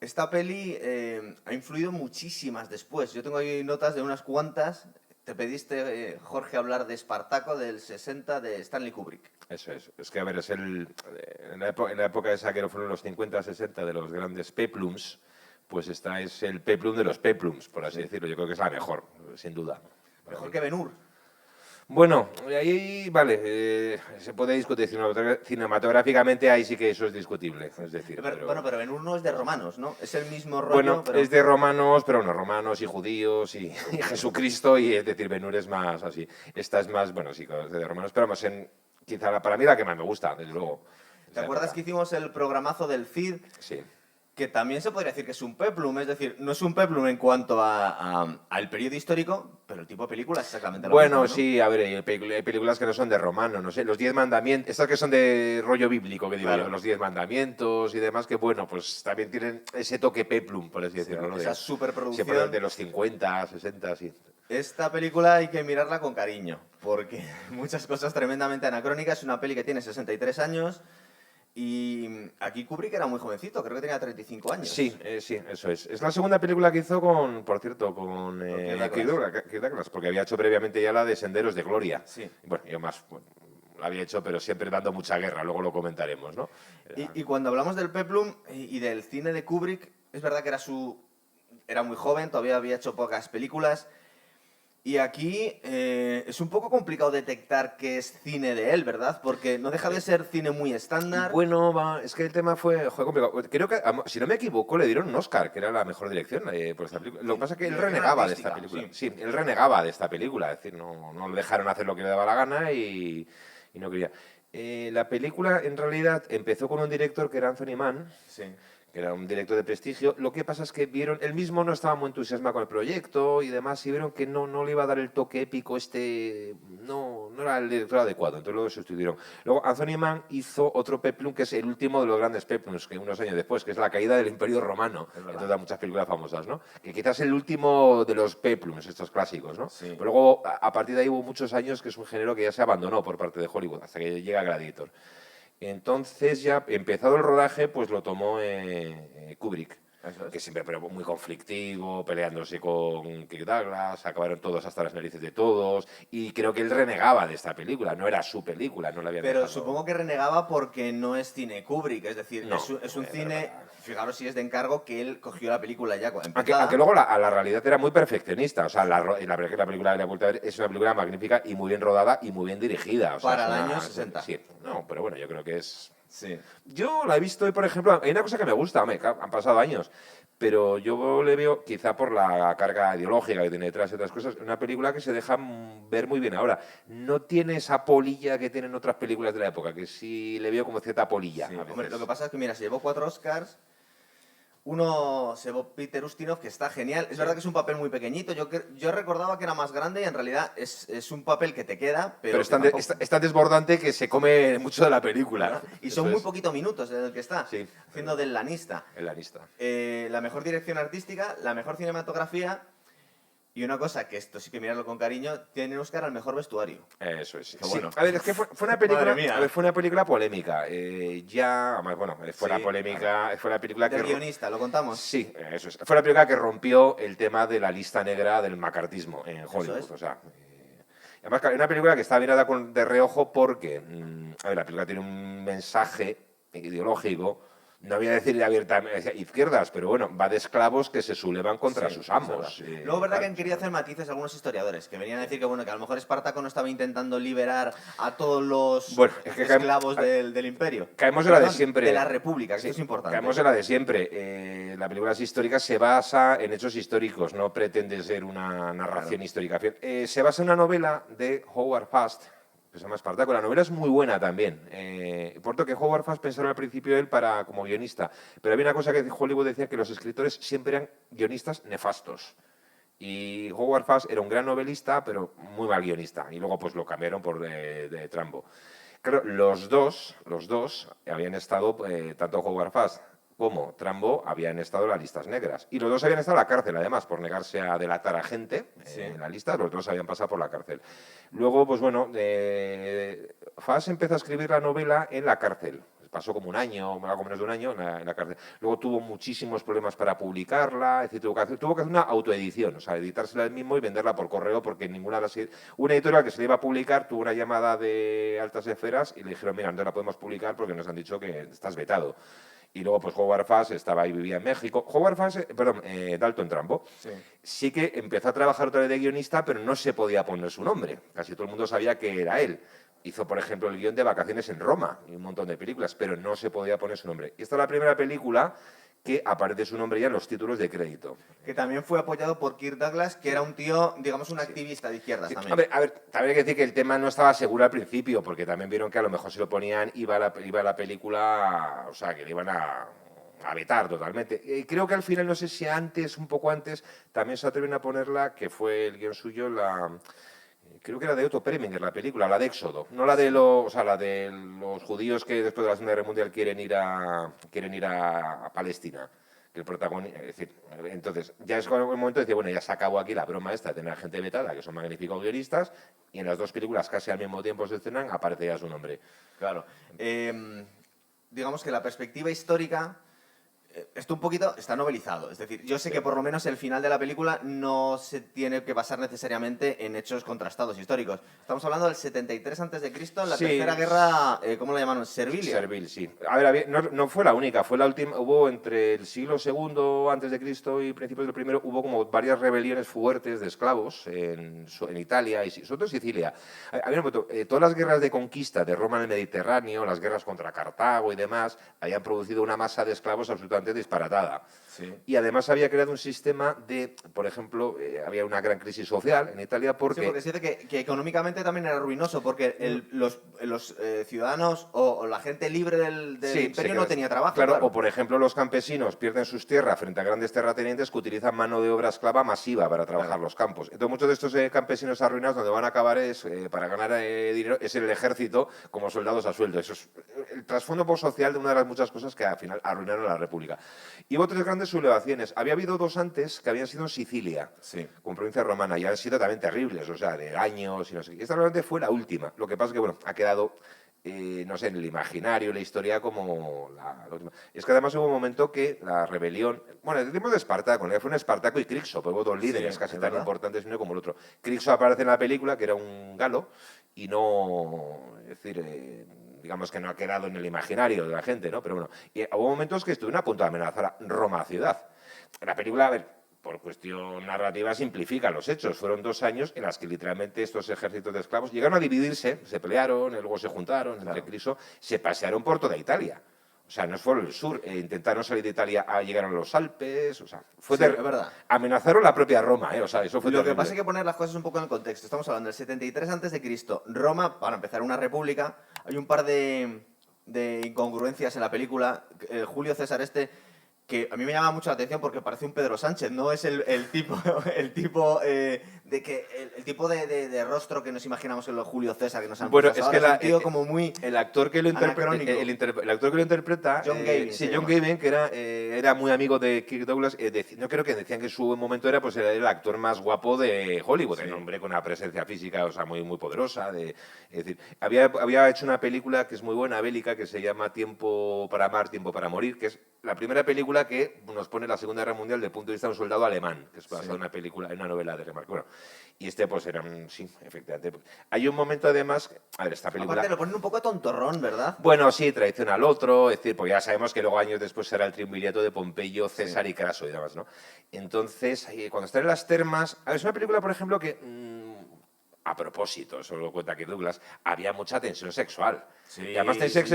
esta peli ha influido muchísimas después. Yo tengo ahí notas de unas cuantas. Te pediste, Jorge, hablar de Espartaco del 60 de Stanley Kubrick. Eso es. Es que, a ver, en la época esa que fueron los 50, 60 de los grandes peplums, pues esta es el peplum de los peplums, por así decirlo. Yo creo que es la mejor, sin duda. Mejor que Ben-Hur. Bueno, ahí, vale, se puede discutir cinematográficamente, ahí sí que eso es discutible. Es decir, Bueno, pero Ben-Hur no es de romanos, ¿no? Es el mismo rollo, bueno, pero... es de romanos, pero no, romanos y judíos y Jesucristo, y es decir, Ben-Hur es más así. Esta es más, bueno, sí, de romanos, pero más quizá para mí la que más me gusta, desde luego. ¿Te acuerdas que hicimos el programazo del Cid? Sí. Que también se podría decir que es un peplum, es decir, no es un peplum en cuanto al periodo histórico, pero el tipo de película es exactamente lo Bueno, mismo, ¿no? sí, a ver, hay películas que no son de romano, no sé, los 10 mandamientos, estas que son de rollo bíblico, que digo Claro. yo, los 10 mandamientos y demás, que bueno, pues también tienen ese toque peplum, por así decirlo, ¿no? Esa Sí, superproducción. de los 50, 60, sí. Esta película hay que mirarla con cariño, porque muchas cosas tremendamente anacrónicas. Es una peli que tiene 63 años y aquí Kubrick era muy jovencito, creo que tenía 35 años. Sí, sí, eso es. Es la segunda película que hizo por cierto, con Kirk Douglas, porque había hecho previamente ya la de Senderos de Gloria. Sí. Bueno, yo más, bueno, la había hecho, pero siempre dando mucha guerra, luego lo comentaremos, ¿no? Y cuando hablamos del peplum y del cine de Kubrick, es verdad que era muy joven, todavía había hecho pocas películas. Y aquí es un poco complicado detectar qué es cine de él, ¿verdad? Porque no deja de ser cine muy estándar. Bueno, es que el tema fue complicado. Creo que, si no me equivoco, le dieron un Oscar, que era la mejor dirección por esta película. Lo que pasa es que él renegaba de esta película. Sí, él renegaba de esta película. Es decir, no le dejaron hacer lo que le daba la gana y no quería. La película, en realidad, empezó con un director que era Anthony Mann. Sí. Que era un director de prestigio. Lo que pasa es que él mismo no estaba muy entusiasmado con el proyecto y demás, y vieron que no le iba a dar el toque épico no era el director adecuado, entonces lo sustituyeron. Luego Anthony Mann hizo otro peplum, que es el último de los grandes peplums, que unos años después, que es la caída del Imperio Romano, entonces da muchas películas famosas, ¿no? Que quizás es el último de los peplums, estos clásicos, ¿no? Sí. Pero luego, a partir de ahí hubo muchos años que es un género que ya se abandonó por parte de Hollywood, hasta que llega Gladiator. Entonces, ya empezado el rodaje, pues lo tomó Kubrick, que siempre pero muy conflictivo, peleándose con Kirk Douglas, acabaron todos hasta las narices de todos, y creo que él renegaba de esta película, no era su película, no la había Pero dejado. supongo que renegaba porque no es cine Kubrick, es decir, No, es un cine, fijaros si es de encargo, que él cogió la película ya Aunque luego la realidad era muy perfeccionista, o sea, la película de la vuelta a ver es una película magnífica y muy bien rodada y muy bien dirigida. O sea, para el año 60. Sí, no, pero bueno, yo creo que es... Sí. Yo la he visto y, por ejemplo, hay una cosa que me gusta, han pasado años, pero yo le veo, quizá por la carga ideológica que tiene detrás y otras cosas, una película que se deja ver muy bien ahora. No tiene esa polilla que tienen otras películas de la época, que sí le veo como cierta polilla. Sí, hombre, lo que pasa es que, mira, se llevó 4 Oscars. Uno se llevó Peter Ustinov, que está genial. Es verdad que es un papel muy pequeñito. Yo recordaba que era más grande y en realidad es un papel que te queda, pero es tan desbordante que se come mucho de la película, ¿no? Y son muy poquitos minutos en el que está, haciendo del lanista. El lanista. La mejor dirección artística, la mejor cinematografía y una cosa, que esto sí que mirarlo con cariño, tiene Oscar al mejor vestuario. Eso es. Qué bueno. A ver, es que fue una película, fue una película polémica. Fue la polémica, fue la película del guionista, ¿lo contamos? Sí, eso es. Fue la película que rompió el tema de la lista negra del macartismo en Hollywood. Eso es. O sea, además, es una película que está mirada de reojo porque, a ver, la película tiene un mensaje ideológico. No voy a decir abiertamente izquierdas, pero bueno, va de esclavos que se sublevan contra sus amos. Luego, verdad que han querido hacer matices algunos historiadores, que venían a decir que, bueno, que a lo mejor Espartaco no estaba intentando liberar a todos los esclavos del imperio. Caemos en la de siempre. De la república, que esto es importante. Caemos en la de siempre. La película histórica se basa en hechos históricos, no pretende ser una narración histórica. Se basa en una novela de Howard Fast, que se llama Espartaco. La novela es muy buena también. Por lo que Howard Fast pensaron al principio él como guionista, pero había una cosa que Hollywood decía, que los escritores siempre eran guionistas nefastos. Y Howard Fast era un gran novelista, pero muy mal guionista. Y luego pues lo cambiaron por de Trumbo. Claro, los dos habían estado, tanto Howard Fast como Trumbo habían estado en las listas negras. Y los dos habían estado en la cárcel, además, por negarse a delatar a gente en la lista. Los dos habían pasado por la cárcel. Luego, pues bueno, Fass empezó a escribir la novela en la cárcel. pasó como un año, algo menos de un año en la cárcel. Luego tuvo muchísimos problemas para publicarla, es decir, tuvo que hacer una autoedición, o sea, editársela él mismo y venderla por correo, porque ninguna de las... Una editorial que se le iba a publicar tuvo una llamada de altas esferas y le dijeron, mira, no la podemos publicar porque nos han dicho que estás vetado. Y luego, pues, Howard Fast estaba ahí, vivía en México. Howard Fast, perdón, Dalton Trumbo, sí que empezó a trabajar otra vez de guionista, pero no se podía poner su nombre. Casi todo el mundo sabía que era él. Hizo, por ejemplo, el guión de Vacaciones en Roma y un montón de películas, pero no se podía poner su nombre. Y esta es la primera película que aparece su nombre ya en los títulos de crédito. Que también fue apoyado por Kirk Douglas, que era un tío, digamos, un activista de izquierdas también. A ver, también hay que decir que el tema no estaba seguro al principio, porque también vieron que a lo mejor si lo ponían iba la película, o sea, que le iban a vetar totalmente. Creo que al final, no sé si antes, un poco antes, también se atreven a ponerla, que fue el guión suyo, creo que era de Otto Preminger, la película, la de Éxodo, no la de la de los judíos que después de la Segunda Guerra Mundial quieren ir a Palestina. Que el protagonista, es decir, entonces ya es el momento de decir, bueno, ya se acabó aquí la broma esta de tener gente vetada, que son magníficos guionistas, y en las dos películas casi al mismo tiempo se estrenan, aparece ya su nombre. Claro. Digamos que la perspectiva histórica esto un poquito está novelizado. Es decir, yo sé que por lo menos el final de la película no se tiene que basar necesariamente en hechos contrastados históricos. Estamos hablando del 73 a.C., la tercera guerra, ¿cómo la llamaron? Servilia. Servil, sí. A ver, no fue la única, fue la última. Hubo entre el siglo II antes de Cristo y principios del primero, hubo como varias rebeliones fuertes de esclavos en Italia y sobre todo en Sicilia. Todas las guerras de conquista de Roma en el Mediterráneo, las guerras contra Cartago y demás, habían producido una masa de esclavos absolutamente disparatada. Sí. Y además había creado un sistema por ejemplo, había una gran crisis social en Italia porque... Sí, porque se dice que económicamente también era ruinoso, porque los ciudadanos o la gente libre del imperio no tenía trabajo. Claro, o por ejemplo los campesinos pierden sus tierras frente a grandes terratenientes que utilizan mano de obra esclava masiva para trabajar los campos. Entonces muchos de estos campesinos arruinados donde van a acabar es, para ganar dinero, es en el ejército como soldados a sueldo. Eso es el trasfondo social de una de las muchas cosas que al final arruinaron a la República. Y hubo tres grandes sublevaciones. Había habido dos antes que habían sido en Sicilia, con provincia romana, y han sido también terribles, o sea, de años y no sé qué. Esta realmente fue la última. Lo que pasa es que, bueno, ha quedado, no sé, en el imaginario, la historia como la última. Es que además hubo un momento que la rebelión, bueno, el tiempo de Espartaco, ¿no? Fue un Espartaco y Crixo, pues hubo dos líderes casi tan importantes uno como el otro. Crixo aparece en la película, que era un galo, y no, es decir... digamos que no ha quedado en el imaginario de la gente, ¿no? Pero bueno, y hubo momentos que estuvieron a punto de amenazar a Roma ciudad. La película, a ver, por cuestión narrativa simplifica los hechos. Fueron 2 años en los que literalmente estos ejércitos de esclavos llegaron a dividirse, se pelearon, luego se juntaron, entre Cristo, se pasearon por toda Italia. O sea, no fue el sur, intentaron salir de Italia, llegaron a los Alpes, o sea, es verdad. Amenazaron la propia Roma, o sea, eso fue Lo terrible. que pasa es que poner las cosas un poco en el contexto. Estamos hablando del 73 a.C. Roma, para empezar, una república. Hay un par de incongruencias en la película. Julio César que a mí me llama mucho la atención porque parece un Pedro Sánchez, no es el tipo de rostro que nos imaginamos en los Julio César que nos han Bueno, puesto es ahora. que Es un tío como muy el actor que lo interpreta, el actor que lo interpreta, John Gavin, John Gavin, que era muy amigo de Kirk Douglas, no creo que decían que en su buen momento era el actor más guapo de Hollywood, un hombre con una presencia física, o sea, muy muy poderosa, es decir, había hecho una película que es muy buena, bélica, que se llama Tiempo para amar, tiempo para morir, que es la primera película que nos pone la Segunda Guerra Mundial desde el punto de vista de un soldado alemán, que es basada en una película, en una novela de Remarque. Bueno, y pues era sí, efectivamente. Hay un momento además, a ver, esta película... Aparte lo ponen un poco tontorrón, ¿verdad? Bueno, sí, traición al otro, es decir, pues ya sabemos que luego años después será el triunvirato de Pompeyo, César y Craso y demás, ¿no? Entonces, cuando están en las termas... A ver, es una película, por ejemplo, que... a propósito, eso lo cuenta Kirk Douglas, había mucha tensión sexual. Sí, y además tensión sí,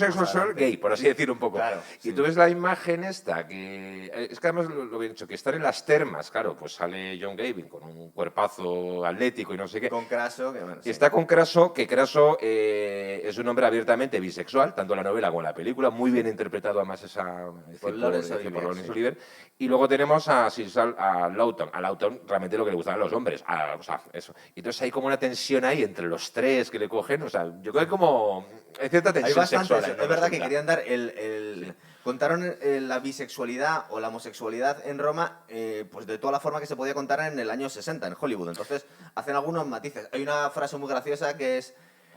sexual gay, por así decir un poco. Claro, y tú ves la imagen esta, que es que además lo bien hecho, que están en las termas, claro, pues sale John Gavin con un cuerpazo atlético y no sé qué. Con Craso, que bueno, y está con Craso, que Craso es un hombre abiertamente bisexual, tanto en la novela como en la película, muy bien interpretado además por Laurence Olivier. Y luego tenemos a Lawton. A Lawton realmente lo que le gustaban los hombres. O sea, eso. Y entonces hay como una tensión ahí entre los tres que le cogen. O sea, yo creo que como... Hay cierta tensión sexual. Es verdad que querían dar contaron la bisexualidad o la homosexualidad en Roma pues de toda la forma que se podía contar en el año 60 en Hollywood. Entonces hacen algunos matices. Hay una frase muy graciosa que es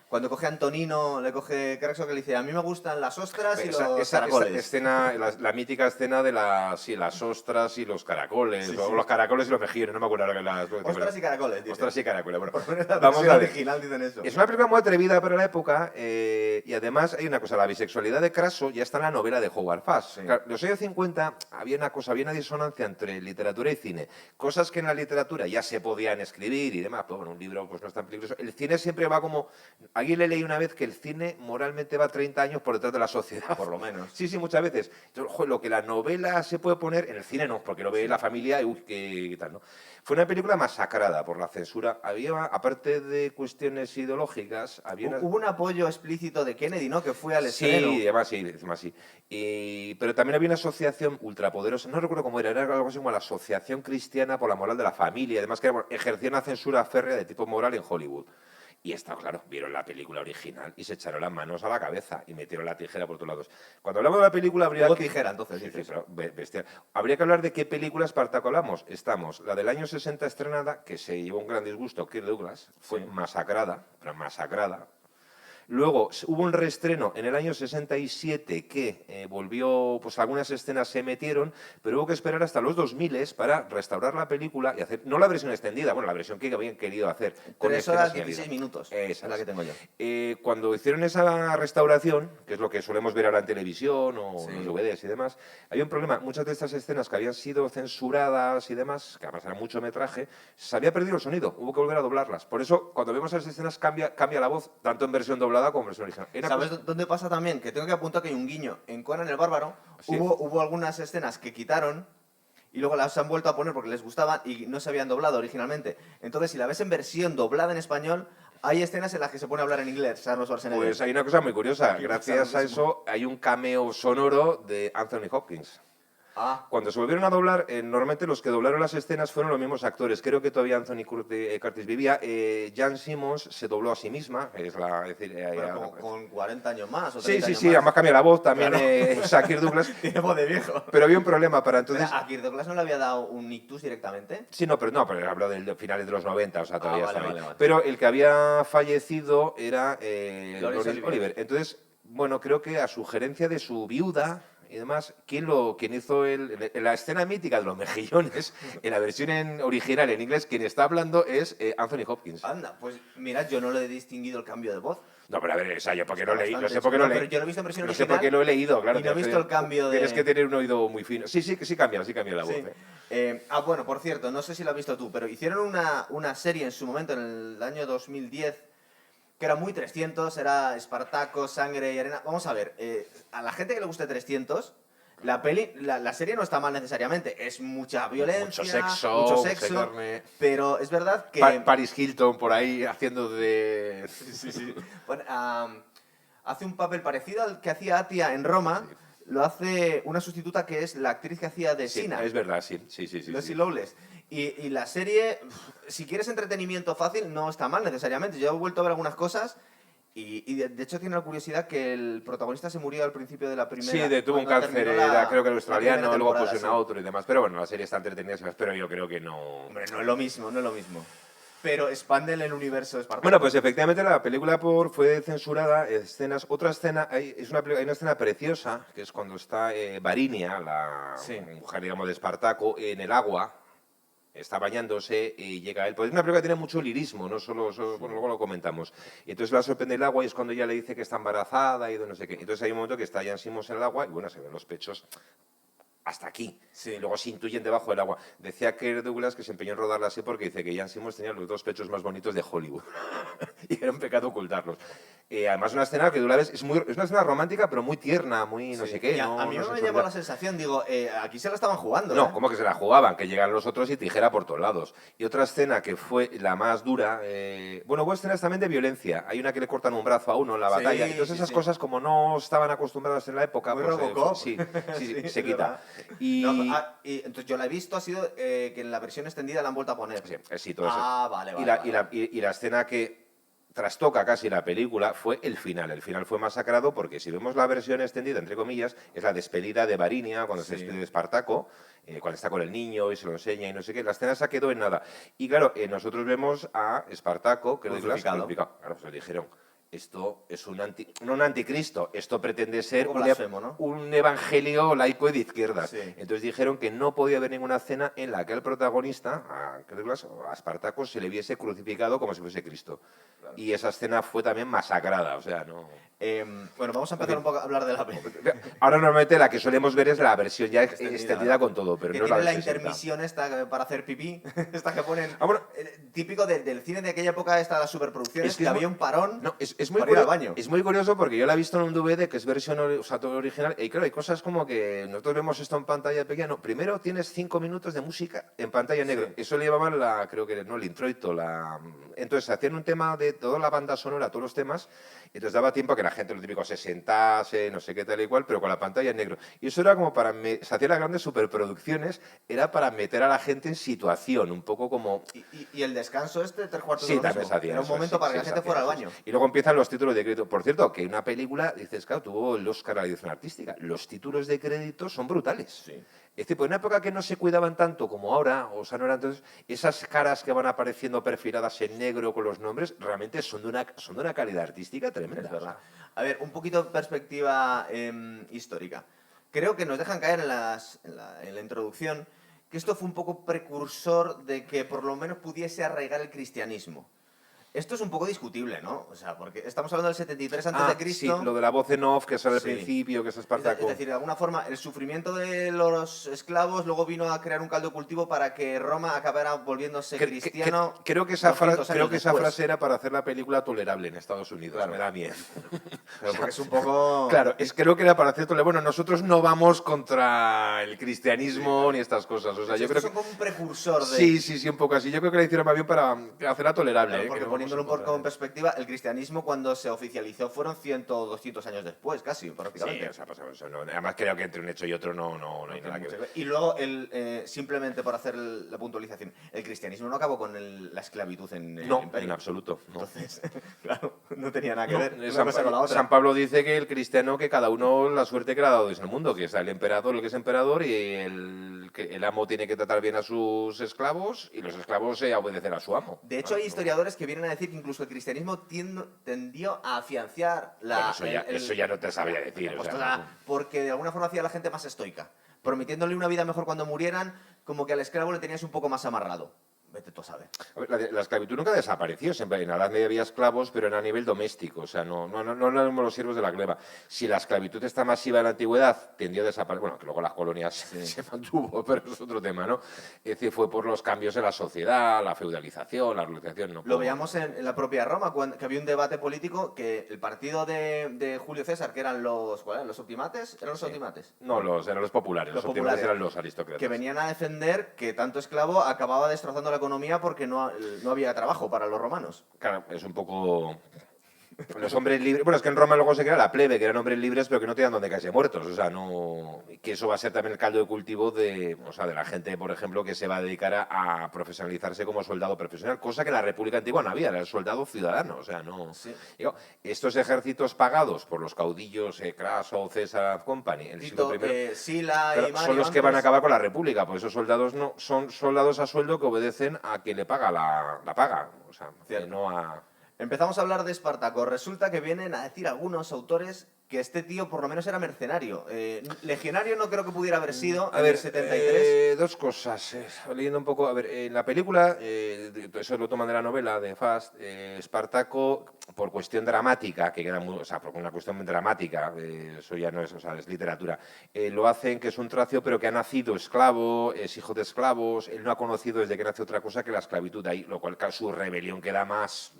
Cuando coge a Antonino, le coge Craxo que le dice, a mí me gustan las ostras y Esa, los esa caracoles. escena, la mítica escena de las ostras y los caracoles, o los caracoles y los mejillones, no me acuerdo ahora que las... Ostras y caracoles, dice. Ostras y caracoles, bueno. Por lo menos la Vamos versión a ver. original dicen eso. Es una película muy atrevida para la época y además hay una cosa, la bisexualidad de Craso ya está en la novela de Howard Fast. Sí. Claro, en los años 50 había una disonancia entre literatura y cine, cosas que en la literatura ya se podían escribir y demás, pero bueno, un libro pues no es tan peligroso. El cine siempre va como... Alguien le leí una vez que el cine moralmente va 30 años por detrás de la sociedad. Por lo menos. Sí, sí, muchas veces. Entonces, joder, lo que la novela se puede poner, en el cine no, porque lo ve la familia y uy, qué tal, ¿no? Fue una película masacrada por la censura. Había, aparte de cuestiones ideológicas, había... Hubo un apoyo explícito de Kennedy, ¿no? Que fue al Sí, estreno. además sí. Pero también había una asociación ultrapoderosa, no recuerdo cómo era algo así como la Asociación Cristiana por la Moral de la Familia, además que ejercía una censura férrea de tipo moral en Hollywood. Y está claro, vieron la película original y se echaron las manos a la cabeza y metieron la tijera por todos lados. Cuando hablamos de la película habría Hubo que... tijera, entonces, Sí, dices. pero bestial. Habría que hablar de qué película Espartaco hablamos. Estamos, la del año 60 estrenada, que se llevó un gran disgusto, Kirk Douglas, fue masacrada, pero masacrada. Luego hubo un reestreno en el año 67 que volvió, pues algunas escenas se metieron, pero hubo que esperar hasta los 2000 para restaurar la película y hacer, no la versión extendida, bueno, la versión que habían querido hacer. 3 horas escenas 16 añadidas. minutos. Esa Es la que tengo yo. Cuando hicieron esa restauración, que es lo que solemos ver ahora en televisión o Sí. en los DVDs y demás, había un problema. Muchas de estas escenas que habían sido censuradas y demás, que además era mucho metraje, se había perdido el sonido, hubo que volver a doblarlas. Por eso, cuando vemos esas escenas, cambia la voz, tanto en versión doblada como en versión original. ¿Sabes dónde pasa también? Que tengo que apuntar que hay un guiño. En Conan el Bárbaro Sí. hubo algunas escenas que quitaron y luego las han vuelto a poner porque les gustaban y no se habían doblado originalmente. Entonces, si la ves en versión doblada en español, hay escenas en las que se pone a hablar en inglés, Arnold Schwarzenegger. Pues hay una cosa muy curiosa. Aquí Gracias pasa a lo mismo. eso hay un cameo sonoro de Anthony Hopkins. Ah, Cuando se volvieron a doblar, normalmente los que doblaron las escenas fueron los mismos actores. Creo que todavía Anthony Curtis vivía. Jan Simmons se dobló a sí misma. Es decir, pero con 40 años más o sí, 30 sí, años sí, más. además cambia la voz también Claro. Kirk Douglas. Tiene voz de viejo. Pero había un problema para entonces... Pero, ¿a Kirk Douglas no le había dado un ictus directamente? Sí, pero hablo de finales de los 90, o sea, todavía vale, estaba ahí. vale. Pero el que había fallecido era Laurence Laurence Olivier. Olivier. Entonces, bueno, creo que a sugerencia de su viuda y demás, quien hizo en la escena mítica de los mejillones, en la versión original en inglés, quien está hablando es Anthony Hopkins. Anda, pues mirad, yo no le he distinguido el cambio de voz. No, pero a ver, o sea, yo porque no leí, no Bastante sé por qué no chulo, leí. pero yo lo he visto en versión No sé original por qué lo he leído, claro. y no he visto el cambio de... Tienes que tener un oído muy fino. Sí, sí cambia la voz. Sí. Bueno, por cierto, no sé si lo has visto tú, pero hicieron una serie en su momento, en el año 2010, que era muy 300, era Espartaco, sangre y arena. Vamos a ver, a la gente que le guste 300, la serie no está mal necesariamente, es mucha violencia, Mucho sexo, sexo, carne. pero es verdad que... Paris Hilton por ahí haciendo de... Sí. Bueno, hace un papel parecido al que hacía Atia en Roma, lo hace una sustituta que es la actriz que hacía de Sí, Sina. es verdad, sí. Lucy Lawless. Y la serie, si quieres entretenimiento fácil, no está mal necesariamente. Yo he vuelto a ver algunas cosas y de hecho tiene la curiosidad que el protagonista se murió al principio de la primera. Sí, tuvo un cuando cáncer, terminó era, creo que el la australiano, primera luego temporada, pusieron a otro y demás. Pero bueno, la serie está entretenida, pero yo creo que no... Hombre, no es lo mismo. Pero expanden el universo Espartaco. Bueno, pues efectivamente la película fue censurada, otra escena, hay una escena preciosa, que es cuando está Varinia, la mujer, digamos, de Espartaco, en el agua, está bañándose y llega él. Pues es una película que tiene mucho lirismo, no solo bueno, luego lo comentamos. Y entonces la sorprende el agua y es cuando ella le dice que está embarazada y de no sé qué. Entonces hay un momento que está Jan Simmons en el agua y bueno, se ven los pechos hasta aquí. Sí. Y luego se intuyen debajo del agua. Decía Kirk Douglas que se empeñó en rodarla así porque dice que Jan Simmons tenía los dos pechos más bonitos de Hollywood. Y era un pecado ocultarlos. Además, una escena que tú la ves, es una escena romántica, pero muy tierna, muy no sé qué. Y a mí me llamó la sensación, digo, aquí se la estaban jugando. No, como que se la jugaban, que llegan los otros y tijera por todos lados. Y otra escena que fue la más dura, bueno, hubo escenas también de violencia. Hay una que le cortan un brazo a uno en la batalla. Entonces esas cosas, como no estaban acostumbradas en la época, Muy pues Robocop. sí, se es quita. Y entonces yo la he visto, ha sido que en la versión extendida la han vuelto a poner. Sí, todo eso. Vale. Y la escena que trastoca casi la película fue el final. El final fue masacrado porque si vemos la versión extendida, entre comillas, es la despedida de Varinia cuando se despide de Espartaco, cuando está con el niño y se lo enseña y no sé qué. La escena se quedó en nada. Y claro, nosotros vemos a Espartaco, que crucificado. Claro, se lo dijeron. esto es no un anticristo, esto pretende ser poco blasfemo, ¿no? un evangelio laico y de izquierdas. Sí. Entonces dijeron que no podía haber ninguna escena en la que al protagonista, a Espartaco, se le viese crucificado como si fuese Cristo. Claro. Y esa escena fue también masacrada, o sea, no... Bueno, vamos a empezar un poco a hablar de la película. Ahora normalmente la que solemos ver es la versión ya extendida, ¿no? Con todo, pero que no tiene la la intermisión esta para hacer pipí, esta que ponen, bueno, típico del cine de aquella época, esta de las superproducciones, que había un parón es muy para ir al baño. Es muy curioso porque yo la he visto en un DVD que es versión todo original, y claro, hay cosas como que nosotros vemos esto en pantalla pequeña. No, primero tienes 5 minutos de música en pantalla negra. Sí. Eso le llamaban creo que no, el introito. Entonces hacían un tema de toda la banda sonora, todos los temas, y entonces daba tiempo a que la gente, lo típico, se sentase, no sé qué tal y cual, pero con la pantalla en negro. Y eso era como se hacían las grandes superproducciones, era para meter a la gente en situación, un poco como... ¿Y el descanso 3/4 sí, también se hacía. Era un momento para que la gente fuera al baño. Y luego empiezan los títulos de crédito. Por cierto, que una película, dices, claro, tuvo el Oscar a la dirección artística. Los títulos de crédito son brutales. Sí. Es decir, pues en una época que no se cuidaban tanto como ahora, o sea, no eran entonces, esas caras que van apareciendo perfiladas en negro con los nombres, realmente son de una calidad artística tremenda. Es verdad. A ver, un poquito de perspectiva histórica. Creo que nos dejan caer en la introducción que esto fue un poco precursor de que por lo menos pudiese arraigar el cristianismo. Esto es un poco discutible, ¿no? O sea, porque estamos hablando del 73 a.C. Sí, lo de la voz en off, que sale al principio, que es Espartaco. Es decir, de alguna forma, el sufrimiento de los esclavos luego vino a crear un caldo de cultivo para que Roma acabara volviéndose cristiano. Creo que esa frase era para hacer la película tolerable en Estados Unidos. Claro. Me da miedo. Pero porque es un poco... Claro, creo que era para hacer tolerable. Bueno, nosotros no vamos contra el cristianismo ni estas cosas. O sea, yo creo que... son como un precursor de... Sí, un poco así. Yo creo que la hicieron más bien para hacerla tolerable. Claro, porque poniéndolo un poco en perspectiva, el cristianismo cuando se oficializó fueron 100 o 200 años después, casi, prácticamente. Sí, o sea, pasado eso. No, además creo que entre un hecho y otro no hay nada que ver. Y luego, simplemente por hacer la puntualización, el cristianismo no acabó con la esclavitud en el imperio. En absoluto. No. Entonces, claro, no tenía nada que ver una cosa con la otra. San Pablo dice que el cristiano, que cada uno la suerte que le ha dado Dios en el mundo, que es el emperador, el que es emperador, y el amo tiene que tratar bien a sus esclavos y los esclavos obedecer a su amo. De hecho, hay historiadores que vienen a decir que incluso el cristianismo tendió a afianzar la... Bueno, eso ya no te sabía decir. Porque de alguna forma hacía a la gente más estoica, prometiéndole una vida mejor cuando murieran, como que al esclavo le tenías un poco más amarrado. Vete tú a saber. A ver, la esclavitud nunca desapareció. Siempre en la Edad Media había esclavos, pero era a nivel doméstico. O sea, no éramos los siervos de la gleba. Si la esclavitud está masiva en la antigüedad, tendió a desaparecer. Bueno, que luego las colonias se mantuvo, pero es otro tema, ¿no? Es decir, fue por los cambios en la sociedad, la feudalización, la organización. No lo veíamos en la propia Roma, que había un debate político que el partido de Julio César, que eran los optimates, ¿eran los optimates? No, eran los populares. Los optimates eran los aristócratas. Que venían a defender que tanto esclavo acababa destrozando la economía porque no había trabajo para los romanos. Claro, es un poco... Los hombres libres... Bueno, es que en Roma luego se crea la plebe, que eran hombres libres pero que no tenían donde caerse muertos. O sea, no... Que eso va a ser también el caldo de cultivo de la gente, por ejemplo, que se va a dedicar a profesionalizarse como soldado profesional, cosa que en la República Antigua no había, era el soldado ciudadano. O sea, no... Sí. Digo, estos ejércitos pagados por los caudillos Craso, César, Company, el siglo I, Sila y Mario, son los que van a acabar con la República, pues esos soldados no son soldados a sueldo que obedecen a quien le paga la paga. O sea, no a... Empezamos a hablar de Espartaco. Resulta que vienen a decir algunos autores que este tío por lo menos era mercenario. Legionario no creo que pudiera haber sido en el 73. Dos cosas. Leyendo un poco, a ver, en la película, eso lo toman de la novela de Fast, Espartaco, por cuestión dramática, que queda muy, o sea, por una cuestión dramática, eso ya no es, o sea, es literatura, lo hacen que es un tracio, pero que ha nacido esclavo, es hijo de esclavos, él no ha conocido desde que nace otra cosa que la esclavitud ahí, lo cual su rebelión queda más...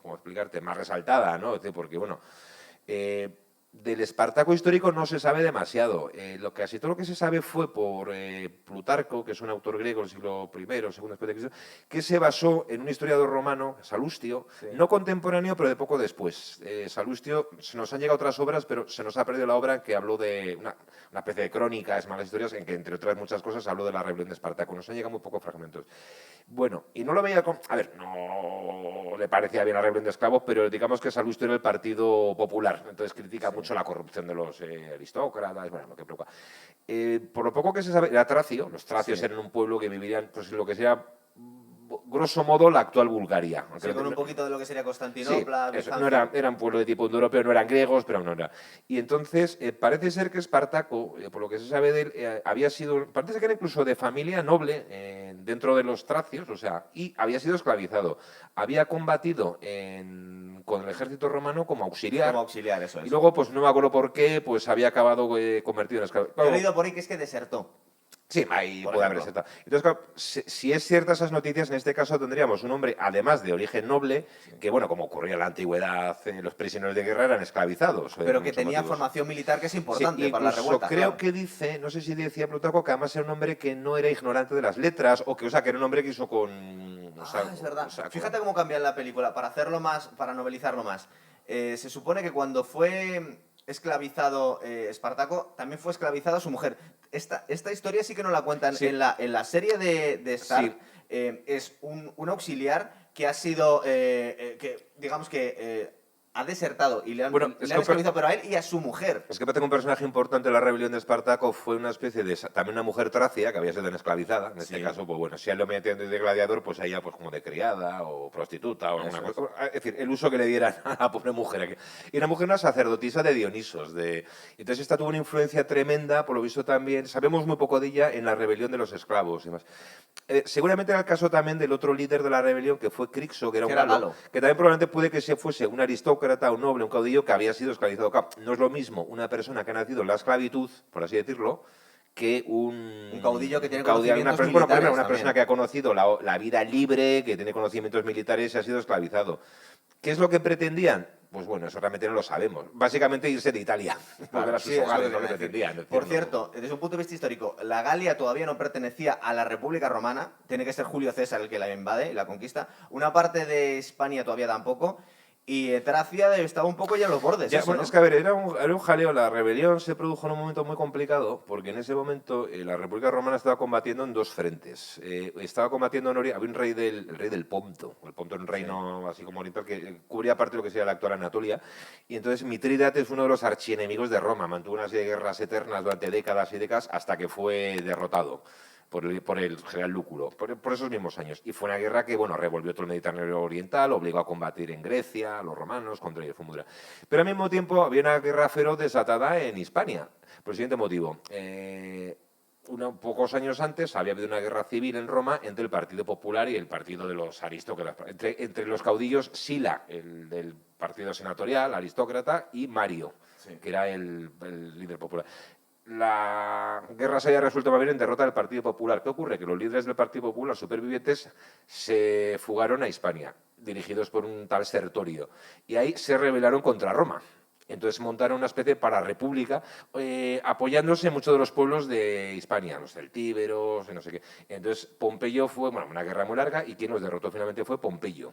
¿cómo explicarte? Más resaltada, ¿no? Es decir, porque, bueno, del Espartaco histórico no se sabe demasiado. Casi todo lo que se sabe fue por Plutarco, que es un autor griego del siglo I, segundo después de Cristo, que se basó en un historiador romano, Salustio, no contemporáneo, pero de poco después. Salustio, se nos han llegado otras obras, pero se nos ha perdido la obra que habló de una especie de crónicas, malas historias, en que, entre otras muchas cosas, habló de la rebelión de Espartaco. Nos han llegado muy pocos fragmentos. Bueno, y no lo veía con... A ver, no le parecía bien la rebelión de esclavos, pero digamos que Salustio era el Partido Popular, entonces critica mucho la corrupción de los aristócratas, bueno, lo que preocupa. Por lo poco que se sabe, era tracio, los tracios eran un pueblo que vivirían, pues lo que sea, grosso modo, la actual Bulgaria. Sí, con un poquito de lo que sería Constantinopla, Sí, eso, Bizancio. era un pueblo de tipo indoeuropeo, no eran griegos, pero no era. Y entonces, parece ser que Espartaco, por lo que se sabe de él, había sido, parece que era incluso de familia noble dentro de los tracios, o sea, y había sido esclavizado. Había combatido con el ejército romano como Como auxiliar, auxiliar, eso y es. luego, pues no me acuerdo por qué, pues había acabado convertido en esclavo. Yo he Claro, leído por ahí que es que desertó, sí, ahí por puede haber ejemplo. ese tal. Entonces, claro, si es cierta esas noticias, en este caso tendríamos un hombre, además de origen noble, que, bueno, como ocurría en la antigüedad, los prisioneros de guerra eran esclavizados, Pero por que muchos tenía motivos. formación militar que es Sí, importante para la incluso revuelta, creo claro. que dice, no sé si decía Plutarco, que además era un hombre que no era ignorante de las letras, o sea, que era un hombre que hizo con... Ah, es verdad. o sea, Fíjate cómo cambia en la película, para hacerlo más, para novelizarlo más. Se supone que cuando fue esclavizado Espartaco, también fue esclavizada su mujer. Esta historia sí que no la cuentan. sí, En la serie de Stark sí. es un auxiliar que ha sido, que digamos que ha desertado y Bueno, le han esclavizado, pero a él y a su mujer. es que parece que un personaje importante de la rebelión de Espartaco fue una especie de... También una mujer tracia que había sido esclavizada. En este Sí, caso, pues bueno, si a él lo metían de gladiador, pues a ella pues como de criada o prostituta o alguna eso es. cosa. Es decir, el uso que le dieran a la pobre mujer. Y una mujer, una sacerdotisa de Dionisos. Entonces esta tuvo una influencia tremenda, por lo visto también, sabemos muy poco de ella en la rebelión de los esclavos y demás. Seguramente era el caso también del otro líder de la rebelión, que fue Crixo, que era Que un era galo, Galo. que también probablemente puede que se fuese un aristócrata, un noble, un caudillo que había sido esclavizado. Claro, no es lo mismo una persona que ha nacido en la esclavitud, por así decirlo, que Un caudillo que tiene una, conocimientos bueno, primero, militares una persona también. que ha conocido la vida libre, que tiene conocimientos militares y ha sido esclavizado. ¿Qué es lo que pretendían? Pues bueno, eso realmente no lo sabemos. Básicamente irse de Italia, volver Claro, a sus sí, es lo hogares, que lo que quería decir. pretendían. Es Por decir, cierto, desde un punto de vista histórico, la Galia todavía no pertenecía a la República Romana, tiene que ser Julio César el que la invade y la conquista. Una parte de España todavía tampoco, y Tracia estaba un poco ya en los bordes, ya, eso, bueno, ¿no? es que a ver, era un jaleo. La rebelión se produjo en un momento muy complicado, porque en ese momento la República Romana estaba combatiendo en dos frentes. Estaba combatiendo en había un rey el rey del Ponto. El Ponto es un Sí. reino así como oriental que cubría parte de lo que sería la actual Anatolia. Y entonces Mitrídates es uno de los archienemigos de Roma. Mantuvo una serie de guerras eternas durante décadas y décadas hasta que fue derrotado por el general Lúculo, por esos mismos años. Y fue una guerra que, bueno, revolvió todo el Mediterráneo oriental, obligó a combatir en Grecia, a los romanos, contra ellos, fue muy dura. Pero al mismo tiempo había una guerra feroz desatada en Hispania, por el siguiente motivo. Pocos años antes había habido una guerra civil en Roma entre el Partido Popular y el Partido de los Aristócratas. Entre los caudillos Sila, el del Partido Senatorial, aristócrata, y Mario, Sí. que era el líder popular. La guerra se había resuelto más bien en derrota del Partido Popular. ¿Qué ocurre? Que los líderes del Partido Popular, supervivientes, se fugaron a Hispania, dirigidos por un tal Sertorio, y ahí se rebelaron contra Roma. Entonces montaron una especie de pararrepública, apoyándose en muchos de los pueblos de Hispania, los celtíberos, no sé qué. Entonces Pompeyo fue, bueno, una guerra muy larga, y quien los derrotó finalmente fue Pompeyo.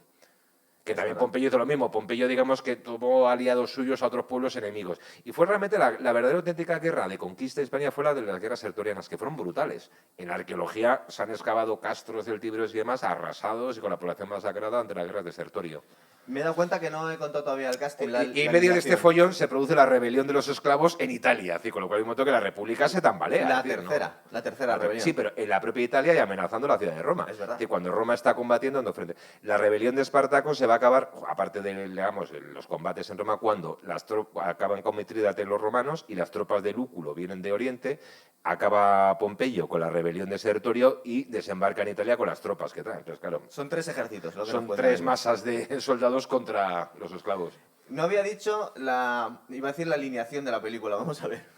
Que Es también verdad. Pompeyo hizo lo mismo. Pompeyo, digamos, que tuvo aliados suyos a otros pueblos enemigos. Y fue realmente la verdadera auténtica guerra de conquista de España fue la de las guerras sertorianas, que fueron brutales. En la arqueología se han excavado castros celtíberos y demás arrasados y con la población masacrada ante las guerras de Sertorio. Me he dado cuenta que no he contado todavía el casting, Y en la medio de este alineación. follón se produce la rebelión de los esclavos en Italia, con lo cual hay un momento que la república se tambalea. La es decir, tercera, ¿no? la tercera rebelión. Sí, pero en la propia Italia y amenazando la ciudad de Roma. Es verdad. Que cuando Roma está combatiendo en dos frentes. La rebelión de Espartaco se va a acabar, aparte de, digamos, los combates en Roma, cuando las tropas acaban con Mitrídates los romanos y las tropas de Lúculo vienen de Oriente, acaba Pompeyo con la rebelión de Sertorio y desembarca en Italia con las tropas que traen. Entonces, claro, Son tres ejércitos lo que nos son cuentan tres ellos. masas de soldados contra los esclavos. No había dicho iba a decir la alineación de la película, vamos a ver.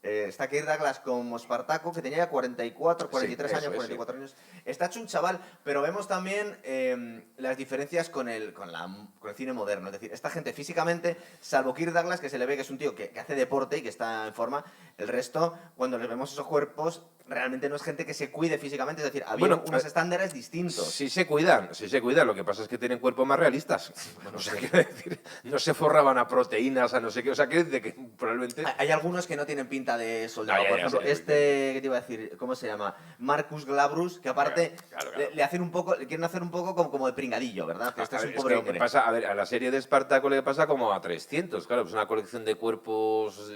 Está Kirk Douglas como Espartaco, que tenía ya 44, 43 Sí, años, eso es, 44 años. Está hecho un chaval, pero vemos también las diferencias con el cine moderno. Es decir, esta gente físicamente, salvo Kirk Douglas, que se le ve que es un tío que hace deporte y que está en forma, el resto, cuando les vemos esos cuerpos, realmente no es gente que se cuide físicamente. Es decir, había Bueno, unos estándares distintos. Sí se cuidan. Lo que pasa es que tienen cuerpos más realistas. Bueno, O sea, sí. quiero decir, no se forraban a proteínas, a no sé qué. O sea, quiero decir que probablemente... Hay algunos que no tienen pinta de soldado. No, ya, Por ya, ejemplo, sí, ¿qué te iba a decir? ¿Cómo se llama? Marcus Glabrus, que aparte Claro. le hacen un poco, le quieren hacer un poco como de pringadillo, ¿verdad? Que este es un Es pobre que hombre. pasa, a ver, a la serie de Espartaco le pasa como a 300, claro, es una colección de cuerpos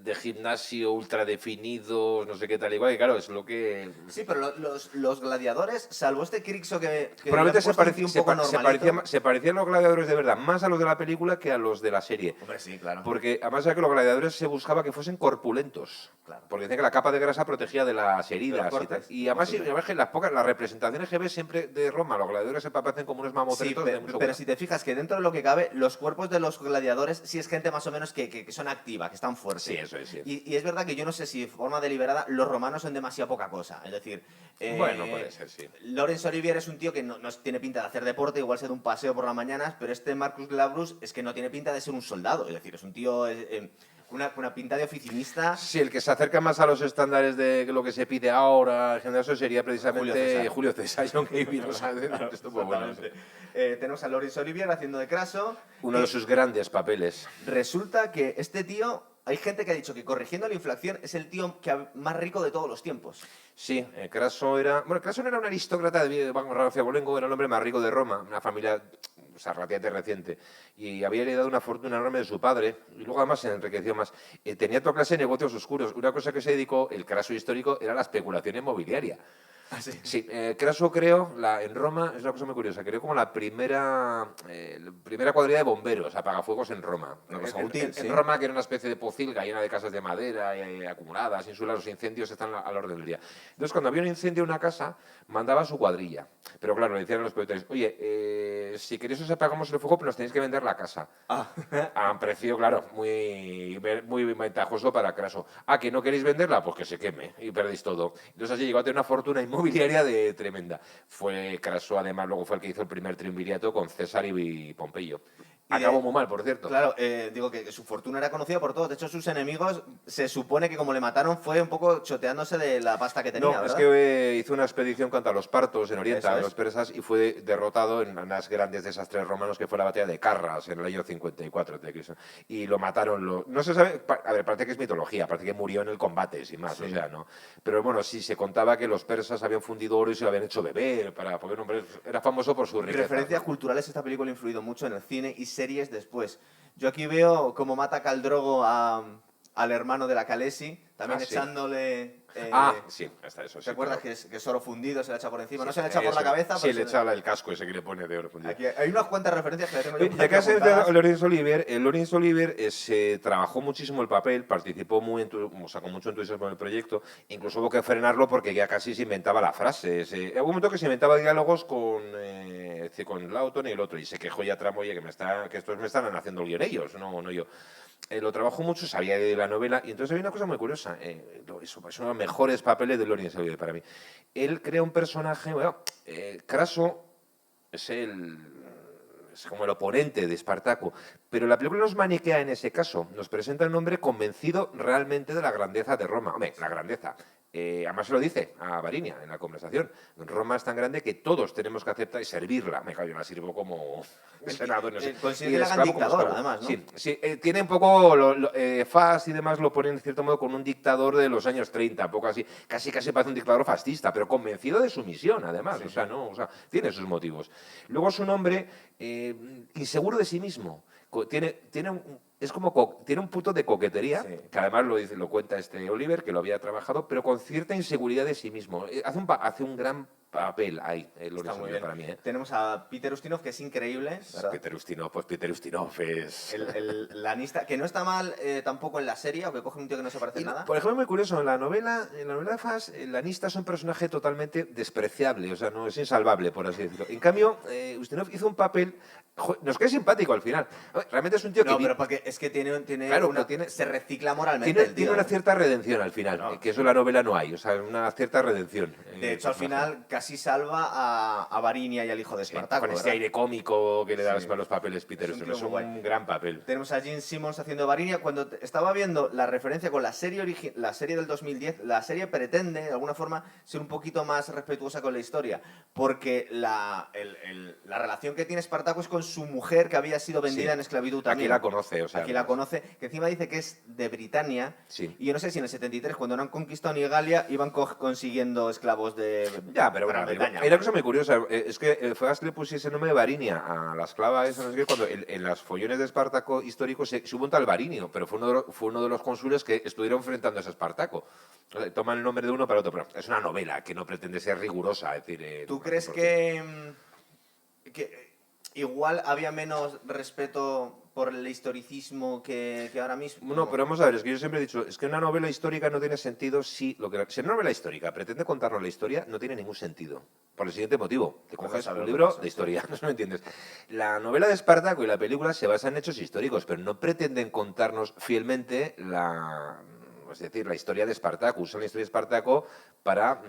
de gimnasio ultra definidos, no sé qué tal igual, y claro, es lo que... Sí, pero los gladiadores, salvo este Crixo que Probablemente le han puesto un poco normalito. se parecían los gladiadores de verdad, más a los de la película que a los de la serie. Hombre, sí, claro. Porque además ya que los gladiadores se buscaba que fuesen corpulentos. Claro. Porque decían que la capa de grasa protegía de las heridas y tal. cortes, Y además, posible. las representaciones que ves siempre de Roma, los gladiadores se parecen como unos Sí, mamotretos de mucho pero cuidado. si te fijas que dentro de lo que cabe, los cuerpos de los gladiadores sí es gente más o menos que son activa, que están fuertes. Sí, eso es, sí. Y es verdad que yo no sé si de forma deliberada los romanos son demasiado poca cosa. Es decir, Bueno, puede ser, sí. Laurence Olivier es un tío que no tiene pinta de hacer deporte, igual ser un paseo por las mañanas, pero este Marcus Glabrus es que no tiene pinta de ser un soldado. Es decir, es un tío con una pinta de oficinista. Sí, el que se acerca más a los estándares de lo que se pide ahora, en general, eso sería precisamente Julio César, John Gavin, o sea, esto fue bueno. Exactamente. Tenemos a Laurence Olivier haciendo de Craso. Uno de sus grandes papeles. Resulta que este tío, hay gente que ha dicho que corrigiendo la inflación es el tío más rico de todos los tiempos. Sí, Craso era... Bueno, Craso no era un aristócrata de Raciabolengo, era el hombre más rico de Roma, una familia, o sea, relativamente reciente, y había heredado una fortuna enorme de su padre, y luego además se enriqueció más. Tenía toda clase de negocios oscuros. Una cosa que se dedicó, el Craso histórico, era la especulación inmobiliaria. ¿Ah, sí? Sí, Craso creó, en Roma, es una cosa muy curiosa, creó como la primera cuadrilla de bomberos, apagafuegos en Roma. Una cosa En- útil, en sí. Roma, que era una especie de pocilga llena de casas de madera acumuladas, insulares, los incendios están a la orden del día. Entonces, cuando había un incendio en una casa, mandaba a su cuadrilla. Pero claro, le decían a los propietarios, oye, si queréis os apagamos el fuego, pero nos tenéis que vender la casa. Ah, A un precio, claro, muy ventajoso para Craso. Ah, ¿que no queréis venderla? Pues que se queme y perdéis todo. Entonces así llegó a tener una fortuna inmobiliaria tremenda. Fue Craso, además, luego fue el que hizo el primer triunvirato con César y Pompeyo. Acabó muy mal, por cierto. Claro, digo que su fortuna era conocida por todos. De hecho, sus enemigos se supone que como le mataron fue un poco choteándose de la pasta que tenía, No, es ¿verdad? que hizo una expedición contra los partos en Oriente, Eso a es. los persas, y fue derrotado en unas grandes desastres romanos que fue la batalla de Carras en el año 54 de Cristo. Y lo mataron. No se sabe, a ver, parece que es mitología, parece que murió en el combate, sin más, Sí. o sea, ¿no? Pero bueno, sí se contaba que los persas habían fundido oro y se lo habían hecho beber, porque un hombre era famoso por su riqueza. Referencias culturales, esta película ha influido mucho en el cine y series después. Yo aquí veo cómo mata Caldrogo al hermano de la Khaleesi, también Ah, sí. echándole... Sí, hasta eso sí. ¿Te acuerdas pero- que es oro fundido, se le echa por encima? No sí, se le echa por la eso. cabeza, Sí, pero le se echa el casco ese que le pone de oro fundido. Aquí hay unas cuantas referencias que le tengo yo por Ya aquí que has apuntadas. mencionado a Laurence Olivier se trabajó muchísimo el papel, participó con mucho entusiasmo en el proyecto, incluso hubo que frenarlo porque ya casi se inventaba la frase. Hubo un momento que se inventaba diálogos con Lawton y el otro, y se quejó ya Tramo, oye, que estos me están haciendo el guión ellos, no yo. Lo trabajó mucho, sabía de la novela, y entonces había una cosa muy curiosa. Es uno de los mejores papeles de Laurence Olivier para mí. Él crea un personaje, bueno, Craso es como el oponente de Espartaco, pero la película nos maniquea en ese caso, nos presenta un hombre convencido realmente de la grandeza de Roma. Hombre, la grandeza. Además se lo dice a Varinia en la conversación. Roma es tan grande que todos tenemos que aceptar y servirla. Yo la sirvo como senador, no sé. consigue Y que el le hagan esclavo como dictador, esclavo. además, ¿no? Sí, sí, tiene un poco, Fast y demás lo ponen en cierto modo con un dictador de los años 30, un poco así, casi parece un dictador fascista, pero convencido de su misión, además, tiene sus motivos. Luego es un hombre inseguro de sí mismo, tiene un punto de coquetería, Sí. que además lo cuenta este Oliver, que lo había trabajado, pero con cierta inseguridad de sí mismo. Hace un gran papel ahí, Está Laurence muy Olivier bien. para mí. Tenemos a Peter Ustinov, que es increíble, ¿verdad? Peter Ustinov es... El lanista, que no está mal tampoco en la serie, aunque coge un tío que no se parece Y, en nada. por ejemplo, muy curioso, en la novela de Fast, el Lanista es un personaje totalmente despreciable, o sea, no es insalvable, por así decirlo. En cambio, Ustinov hizo un papel, nos queda simpático al final. Realmente es un tío que No, pero porque es que Claro, una, pero se recicla moralmente el tío. tiene una cierta redención al final, Claro. que eso en la novela no hay, o sea, una cierta redención. De hecho, al final casi salva a Varinia y al hijo de Espartaco, con este ¿verdad? aire cómico que le da Sí. para los papeles Peter Es un Ustinov, tío es muy un gran papel. Tenemos a Gene Simmons haciendo Varinia. Cuando estaba viendo la referencia con la serie del 2010, la serie pretende, de alguna forma, ser un poquito más respetuosa con la historia. Porque la relación que tiene Espartaco es con su mujer, que había sido vendida Sí. en esclavitud Aquí también. la conoce, o sea, aquí la conoce, que encima dice que es de Britania. Sí. Y yo no sé si en el 73, cuando no han conquistado ni Galia, iban consiguiendo esclavos de Ya, pero bueno, Gran Bretaña. hay una cosa muy curiosa, es que Fegas le pusiese el nombre de Varinia a la esclava esa, no sé qué, cuando en las follones de Espartaco históricos se hubo un tal Varinio, pero fue uno de los cónsules que estuvieron enfrentando a ese Espartaco. Toman el nombre de uno para otro, pero es una novela que no pretende ser rigurosa. Es decir, ¿Tú crees que igual había menos respeto por el historicismo que ahora mismo? No, pero vamos a ver, es que yo siempre he dicho, es que una novela histórica no tiene sentido si una novela histórica pretende contarnos la historia, no tiene ningún sentido. Por el siguiente motivo, te coges saber un lo que libro pasa, de historia, no me entiendes. La novela de Espartaco y la película se basan en hechos históricos, pero no pretenden contarnos fielmente es decir, la historia de Espartaco. Usan la historia de Espartaco para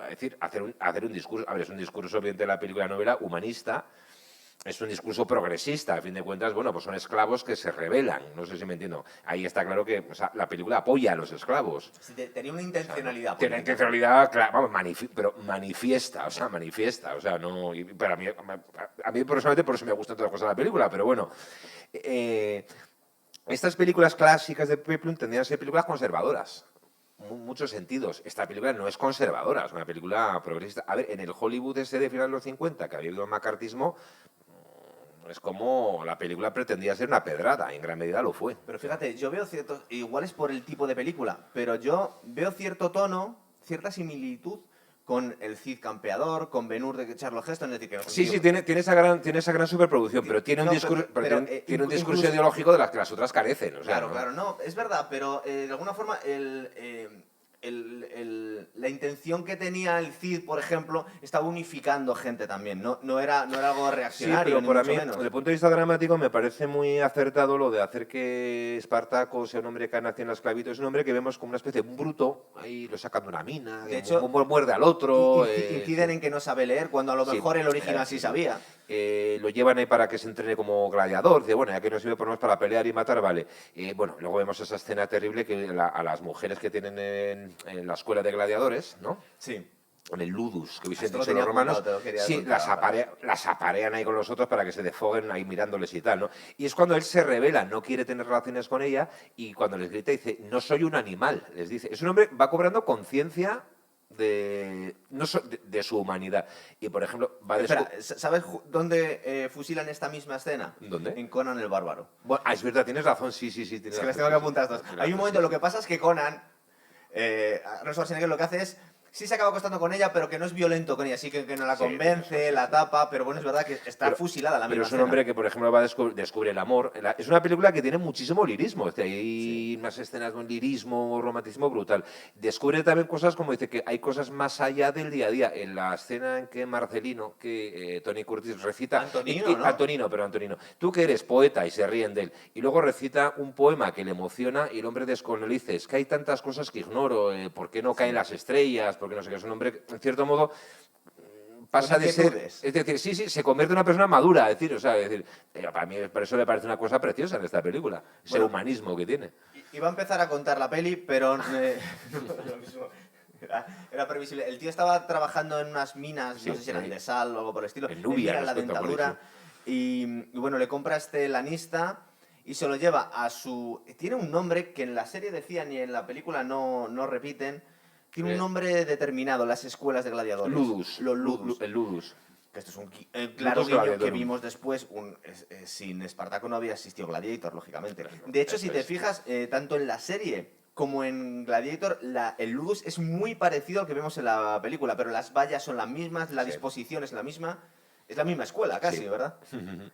es decir, hacer un discurso. A ver, es un discurso, obviamente, la película, la novela, humanista. Es un discurso progresista, a fin de cuentas, bueno, pues son esclavos que se rebelan, no sé si me entiendo. Ahí está claro que la película apoya a los esclavos. Sí, tenía una intencionalidad. Tiene intencionalidad, claro, vamos, pero manifiesta, o sea, no... Pero a mí personalmente por eso me gustan todas las cosas de la película, pero bueno. Estas películas clásicas de Peplum tendrían que ser películas conservadoras. Muchos sentidos. Esta película no es conservadora, es una película progresista. A ver, en el Hollywood ese de finales de los 50, que había habido el macartismo, es como la película pretendía ser una pedrada, y en gran medida lo fue. Pero fíjate, yo veo cierto, igual es por el tipo de película, pero yo veo cierto tono, cierta similitud con el Cid Campeador, con Ben-Hur de Charlton Heston, es decir, que Sí, tiene esa gran superproducción, pero tiene un discurso, tiene un discurso incluso ideológico de las que las otras carecen. O sea, claro, ¿no? claro, no, es verdad, pero de alguna forma la intención que tenía el Cid, por ejemplo, estaba unificando gente también, no era algo Sí, reaccionario, pero ni para mucho mí, menos. desde el punto de vista dramático, me parece muy acertado lo de hacer que Espartaco sea un hombre que nació en la esclavitud. Es un hombre que vemos como una especie de un bruto, ahí lo sacan de una mina, De hecho, muerde al otro. inciden en que no sabe leer, cuando a lo Sí, mejor el original sí sabía. lo llevan ahí para que se entrene como gladiador. Dice, bueno, ya que no sirve por lo menos para pelear y matar, vale. Bueno, luego vemos esa escena terrible que a las mujeres que tienen en la escuela de gladiadores, ¿no? Sí. En el ludus, que hubiesen Esto lo dicho tenía los romanos, apuntado, te lo quería sí, contar las aparean ahí con los otros para que se defoguen ahí mirándoles y tal, ¿no? Y es cuando él se revela, no quiere tener relaciones con ella, y cuando les grita dice, no soy un animal, les dice. Es un hombre, va cobrando conciencia de su humanidad. Y, por ejemplo, Espera, ¿sabes dónde fusilan esta misma escena? ¿Dónde? En Conan el Bárbaro. Bueno, es verdad, tienes razón, sí. Tienes Es que razón, les tengo que apuntar dos. sí, Hay un momento, lo que pasa es que Conan, Arnold Schwarzenegger lo que hace es, sí se acaba acostando con ella, pero que no es violento con ella, sí que no la Sí, convence, sí. la tapa, pero bueno, es verdad que está Pero- fusilada la Pero misma es un escena. hombre que, por ejemplo, descubre el amor. Es una película que tiene muchísimo lirismo. Es decir, hay unas escenas de un lirismo, romanticismo brutal. Descubre también cosas como dice que hay cosas más allá del día a día. En la escena en que Marcelino, que Tony Curtis recita... Antonino, ¿no? Antonino. Tú que eres poeta y se ríen de él. Y luego recita un poema que le emociona y el hombre desconoce. Dice, es que hay tantas cosas que ignoro. ¿Por qué no caen las estrellas? ¿Por qué no sé qué? Es un hombre que, en cierto modo, pasa de ser, inquietudes. es decir, sí, se convierte en una persona madura, para mí por eso me parece una cosa preciosa en esta película, ese Bueno, humanismo que tiene. Iba a empezar a contar la peli, pero lo mismo. Era previsible. El tío estaba trabajando en unas minas, Sí, no sé si eran ahí. de sal o algo por el estilo. En Nubia, le mira nos la cuenta por dentadura y bueno, le compra este lanista y se lo lleva a su... Tiene un nombre que en la serie decían y en la película no repiten. Tiene un nombre determinado, las escuelas de gladiadores. Ludus, Los ludus. el ludus. Que esto es un claro Ludus guiño que Gladiatorum. vimos después. Sin Espartaco no había existido Gladiator, lógicamente. De hecho, eso si te es. fijas, tanto en la serie como en Gladiator, el ludus es muy parecido al que vemos en la película, pero las vallas son las mismas, la Sí. disposición es la misma. Es la misma escuela, casi, Sí. ¿verdad?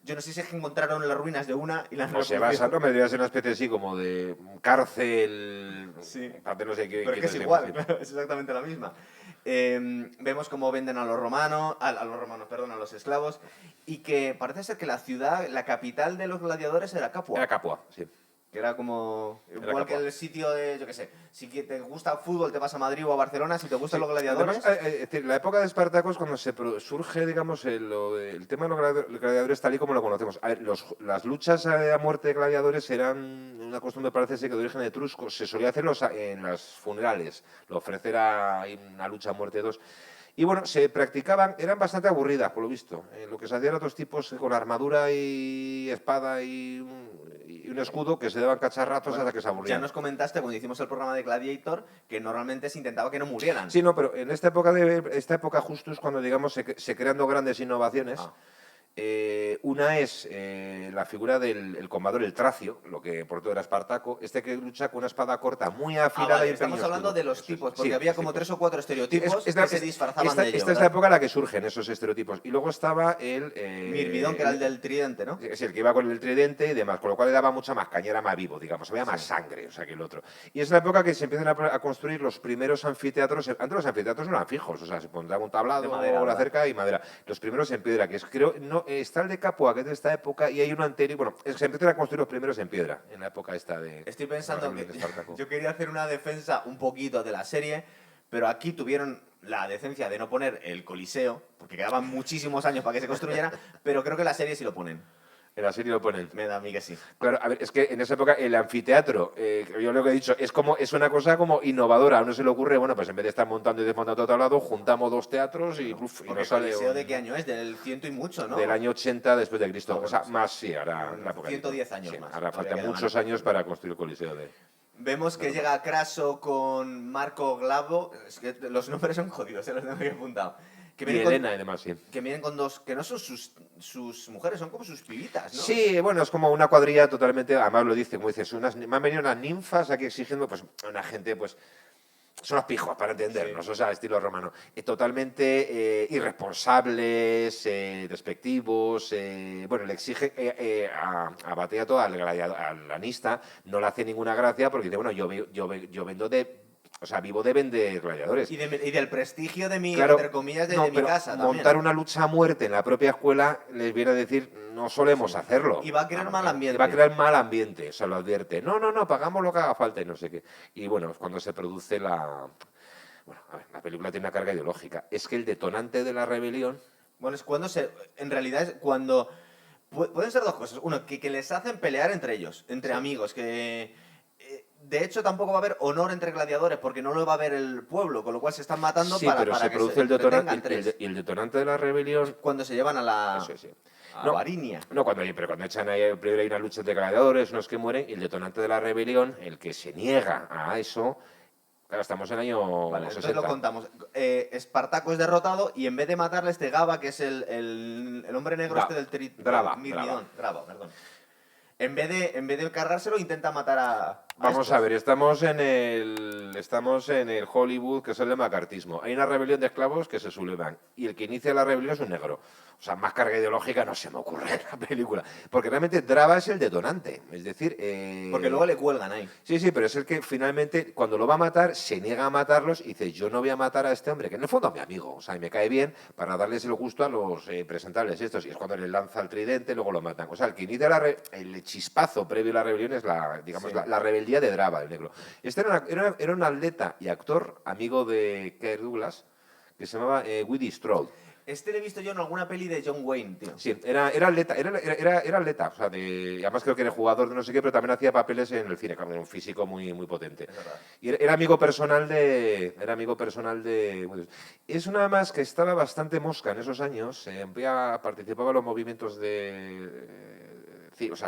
Yo no sé si es que encontraron las ruinas de una y las O se basa, no me debería ser una especie así como de cárcel, Sí. no sé qué. Pero es que es igual, claro, es exactamente la misma. Vemos cómo venden a los romanos, perdón, a los esclavos, y que parece ser que la ciudad, la capital de los gladiadores era Capua. Era Capua, sí. Que era como, Era igual que Capua. el sitio de, yo qué sé, si te gusta el fútbol te vas a Madrid o a Barcelona, si te gustan los gladiadores... Además, es decir, la época de Espartaco es cuando surge, digamos, el tema de los gladiadores tal y como lo conocemos. A ver, las luchas a muerte de gladiadores eran una costumbre, parece ser, que de origen etrusco. Se solía hacerlos en los funerales, lo ofrecer a una lucha a muerte de dos. Y bueno, se practicaban, eran bastante aburridas, por lo visto. Lo que se hacían otros tipos con armadura y espada y un escudo que se daban cacharrazos Bueno, hasta que se ya aburrían. nos comentaste cuando hicimos el programa de Gladiator que normalmente se intentaba que no murieran. Sí, no, pero en esta época justo es cuando, digamos, se crean dos grandes innovaciones. Ah. Una es la figura del combador, el tracio, lo que por todo era Espartaco, que lucha con una espada corta muy afilada Vale, y estamos empeño hablando escudo. de los Eso es. tipos, Sí, porque había los como tipos. 3 o 4 estereotipos que se disfrazaban de ello, esta es la ¿verdad? época en la que surgen esos estereotipos. Y luego estaba el... Mirmidón, que era el del tridente, ¿no? Es el que iba con el tridente y demás, con lo cual le daba mucha más caña, era más vivo, digamos, había más Sí. sangre, o sea, que el otro. Y es la época que se empiezan a construir los primeros anfiteatros. Antes los anfiteatros no eran fijos, o sea, se pondrá un tablado De madera, o la ¿verdad? cerca y madera. Los primeros en piedra, que es, creo, no, está el de Capua, que es de esta época, y hay uno anterior, bueno, se empiezan a construir los primeros en piedra, en la época esta de... Estoy pensando de que Espartaco. yo quería hacer una defensa un poquito de la serie, pero aquí tuvieron la decencia de no poner el Coliseo, porque quedaban muchísimos años para que se construyera, pero creo que la serie sí lo ponen. En la serie lo ponen. Me da a mí que sí. Claro, a ver, es que en esa época el anfiteatro, yo lo que he dicho, es una cosa como innovadora. A uno se le ocurre, bueno, pues en vez de estar montando y desmontando todo tablado, juntamos dos teatros y, uf, y Porque nos el sale Coliseo de qué año es, del ciento y mucho, ¿no? del año 80 después de Cristo. Ah, bueno, O sea, sí. más sí, ahora la época. 110 años Sí, más. ahora Todavía faltan quedan muchos años para construir el Coliseo de... Vemos que llega Craso con Marco Glavo. Es que los nombres son jodidos, se los tengo aquí apuntado. Que Y vienen con, Helena y demás, sí. que vienen con dos, que no son sus mujeres, son como sus pibitas, ¿no? Sí, bueno, es como una cuadrilla totalmente, además lo dice, como dices, me han venido unas ninfas aquí exigiendo, pues, una gente, pues, son los pijos, para entendernos, Sí. o sea, estilo romano. Totalmente irresponsables, despectivos, bueno, le exige a Bateato, al lanista, no le hace ninguna gracia porque dice, bueno, yo vendo de... O sea, vivo de vender gladiadores. Y del prestigio de mi, Claro, entre comillas, de mi pero casa también. montar una lucha a muerte en la propia escuela les viene a decir, no solemos hacerlo. Y va a crear mal ambiente. Y va a crear mal ambiente, o sea, lo advierte. No, pagamos lo que haga falta y no sé qué. Y bueno, es cuando se produce la... Bueno, a ver, la película tiene una carga ideológica. Es que el detonante de la rebelión... Bueno, es cuando se... En realidad es cuando... Pueden ser dos cosas. Uno, que les hacen pelear entre ellos, entre amigos, que... De hecho, tampoco va a haber honor entre gladiadores porque no lo va a ver el pueblo, con lo cual se están matando Sí, para, pero para se que produce se el detonante, entretengan tres. y el detonante de la rebelión... Cuando se llevan a la... Eso, sí. a No, Varinia. No, pero cuando echan ahí, primero hay una lucha de gladiadores, unos que mueren, y el detonante de la rebelión, el que se niega a eso, claro, estamos en el año Vale, entonces 60. lo contamos. Espartaco es derrotado y en vez de matarle este Gaba, que es el hombre negro este del Draba. Draba, perdón. En vez de cargárselo, intenta matar a Vamos estos. a ver, estamos en el Hollywood, que es el de macartismo. Hay una rebelión de esclavos que se sublevan, y el que inicia la rebelión es un negro. O sea, más carga ideológica no se me ocurre en la película. Porque realmente Draba es el detonante. Es decir... Porque luego le cuelgan ahí. Sí, pero es el que finalmente, cuando lo va a matar, se niega a matarlos y dice, yo no voy a matar a este hombre, que en el fondo es mi amigo, o sea, y me cae bien, para darles el gusto a los presentables estos. Y es cuando le lanza el tridente, luego lo matan. O sea, el que inicia el chispazo previo a la rebelión es Sí. la rebeldía de Draba, el negro. Este era un atleta y actor, amigo de Kirk Douglas, que se llamaba Woody Strode. Este lo he visto yo en alguna peli de John Wayne, tío. Sí, era atleta, era atleta, o sea, además creo que era jugador de no sé qué, pero también hacía papeles en el cine, claro, era un físico muy, muy potente. Es verdad. Y era amigo personal de... Es una más que estaba bastante mosca en esos años, participaba en los movimientos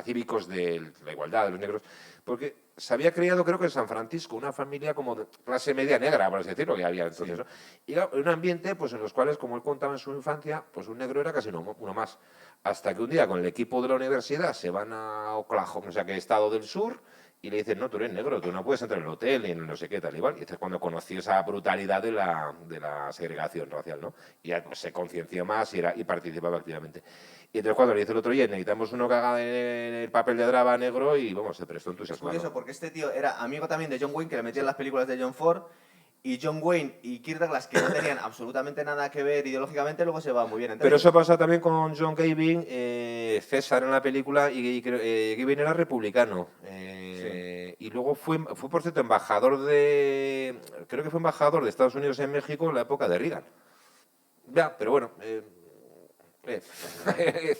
cívicos de la igualdad de los negros, porque se había criado, creo que en San Francisco, una familia como de clase media negra, por así decirlo, que había entonces, ¿no? Y en un ambiente pues, en los cuales, como él contaba en su infancia, pues un negro era casi uno más. Hasta que un día con el equipo de la universidad se van a Oklahoma, o sea, que estado del sur, y le dicen, no, tú eres negro, tú no puedes entrar en el hotel, ni en no sé qué, tal y igual. Y es cuando conoció esa brutalidad de la segregación racial, ¿no? Y ya pues, se concienció más y participaba activamente. Y entonces cuando le dice el otro, oye, necesitamos uno que haga el papel de Draba negro, y vamos, se prestó Es entusiasmado. curioso porque este tío era amigo también de John Wayne, que le metía en las películas de John Ford. Y John Wayne y Kirk Douglas, que no tenían absolutamente nada que ver ideológicamente, luego se va muy bien entre Pero ellos. eso pasa también con John Gavin, César en la película, y Gavin era republicano. Y luego fue, por cierto, creo que fue embajador de Estados Unidos en México en la época de Reagan. Ya, pero bueno,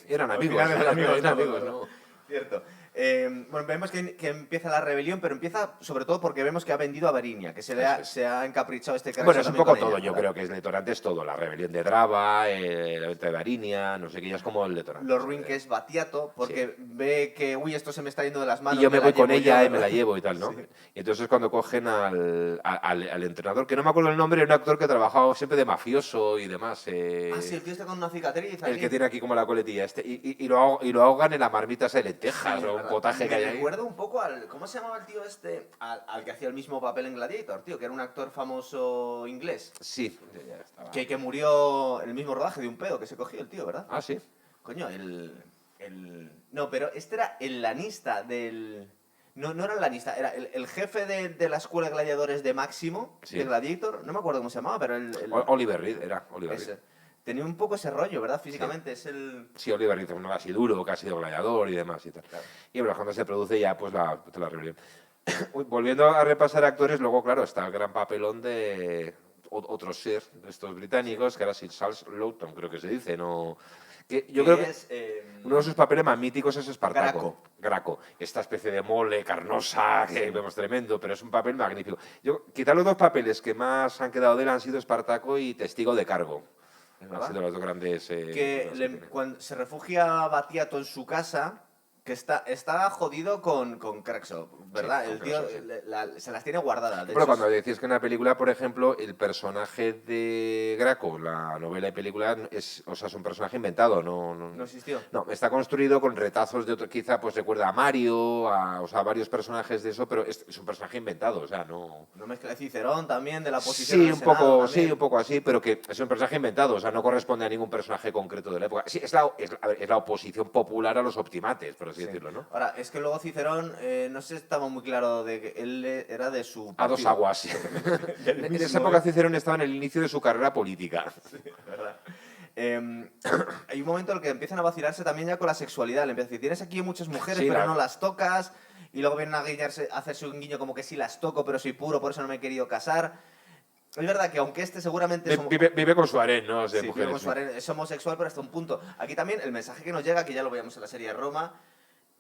eran amigos. Eran amigos, eran ¿no? amigos, ¿no? Cierto. Bueno, vemos que empieza la rebelión, pero empieza sobre todo porque vemos que ha vendido a Varinia, que se ha encaprichado este Craxo Bueno, es un también poco con todo, ella, yo ¿verdad? creo que es el detonante, es todo. La rebelión de Drava, la venta de Varinia, no sé qué, ya es como el detonante. Lo ruin que es Batiato, Sí. porque ve que, uy, esto se me está yendo de las Y manos, yo me me la voy con llevo yo, ella y me ¿verdad? la llevo y tal, ¿no? Sí. Y entonces cuando cogen al entrenador, que no me acuerdo el nombre, era un actor que ha trabajado siempre de mafioso y demás. Ah, sí, el tío está con una cicatriz El aquí. que tiene aquí como la coletilla, y lo ahogan en la marmita esa de lentejas Sí, es o un verdad. potaje que Me hay ahí. recuerda un poco al. ¿Cómo se llamaba el tío este? Al que hacía el mismo papel en Gladiator, tío, que era un actor famoso inglés. Sí, ya estaba. Que murió en el mismo rodaje de un pedo que se cogió el tío, ¿verdad? Ah, sí. Coño, No, pero este era el lanista del. No, no era el lanista, era el jefe de la escuela de gladiadores de Máximo, Sí. de Gladiator. No me acuerdo cómo se llamaba, pero Oliver Reed, era Oliver Reed. ese. Tenía un poco ese rollo, ¿verdad? Físicamente, es el. Sí, Oliver Reed, uno así duro, que ha sido gladiador y demás y tal. Claro. Y bueno, cuando se produce ya pues la rebelión. Uy, volviendo a repasar actores, luego claro, está el gran papelón de otros Sir, de estos británicos, que era Sir Charles Lawton, creo que se dice, ¿no? Que yo creo que es. uno de sus papeles más míticos es Espartaco. Graco. Graco. Esta especie de mole carnosa que vemos tremendo, pero es un papel magnífico. Yo, quizá los dos papeles que más han quedado de él han sido Espartaco y Testigo de Cargo. Han ¿Verdad? sido los dos grandes. Que películas que tiene. cuando se refugia Batiato en su casa, que está jodido con Craxo, ¿verdad? con El tío Craxo, sí. se las tiene guardadas. De Bueno, hecho, cuando decís que en una película, por ejemplo, el personaje de Graco, la novela y película, es un personaje inventado, no existió. no, está construido con retazos de otro, quizá pues recuerda a Mario, o sea, varios personajes de eso, pero es un personaje inventado, o sea, no. No mezcla de Cicerón también, de la oposición en el Un poco, Senado sí, también. un poco así, pero que es un personaje inventado, o sea, no corresponde a ningún personaje concreto de la época. Sí, es la oposición popular a los optimates, por así Sí. decirlo, ¿no? Ahora, es que luego Cicerón, no sé, estaba muy claro de que él era de su A dos partido. aguas, sí. Del En mismo, esa época Cicerón estaba en el inicio de su carrera política. ¿verdad? Hay un momento en el que empiezan a vacilarse también ya con la sexualidad. Le empiezan a decir, tienes aquí muchas mujeres, Sí, pero no las tocas. Y luego vienen a hacerse un guiño como que sí las toco, pero soy puro, por eso no me he querido casar. Es verdad que aunque este seguramente Vive con su harén, ¿no? De sí, mujeres. vemos es homosexual, pero hasta un punto. Aquí también el mensaje que nos llega, que ya lo veíamos en la serie de Roma,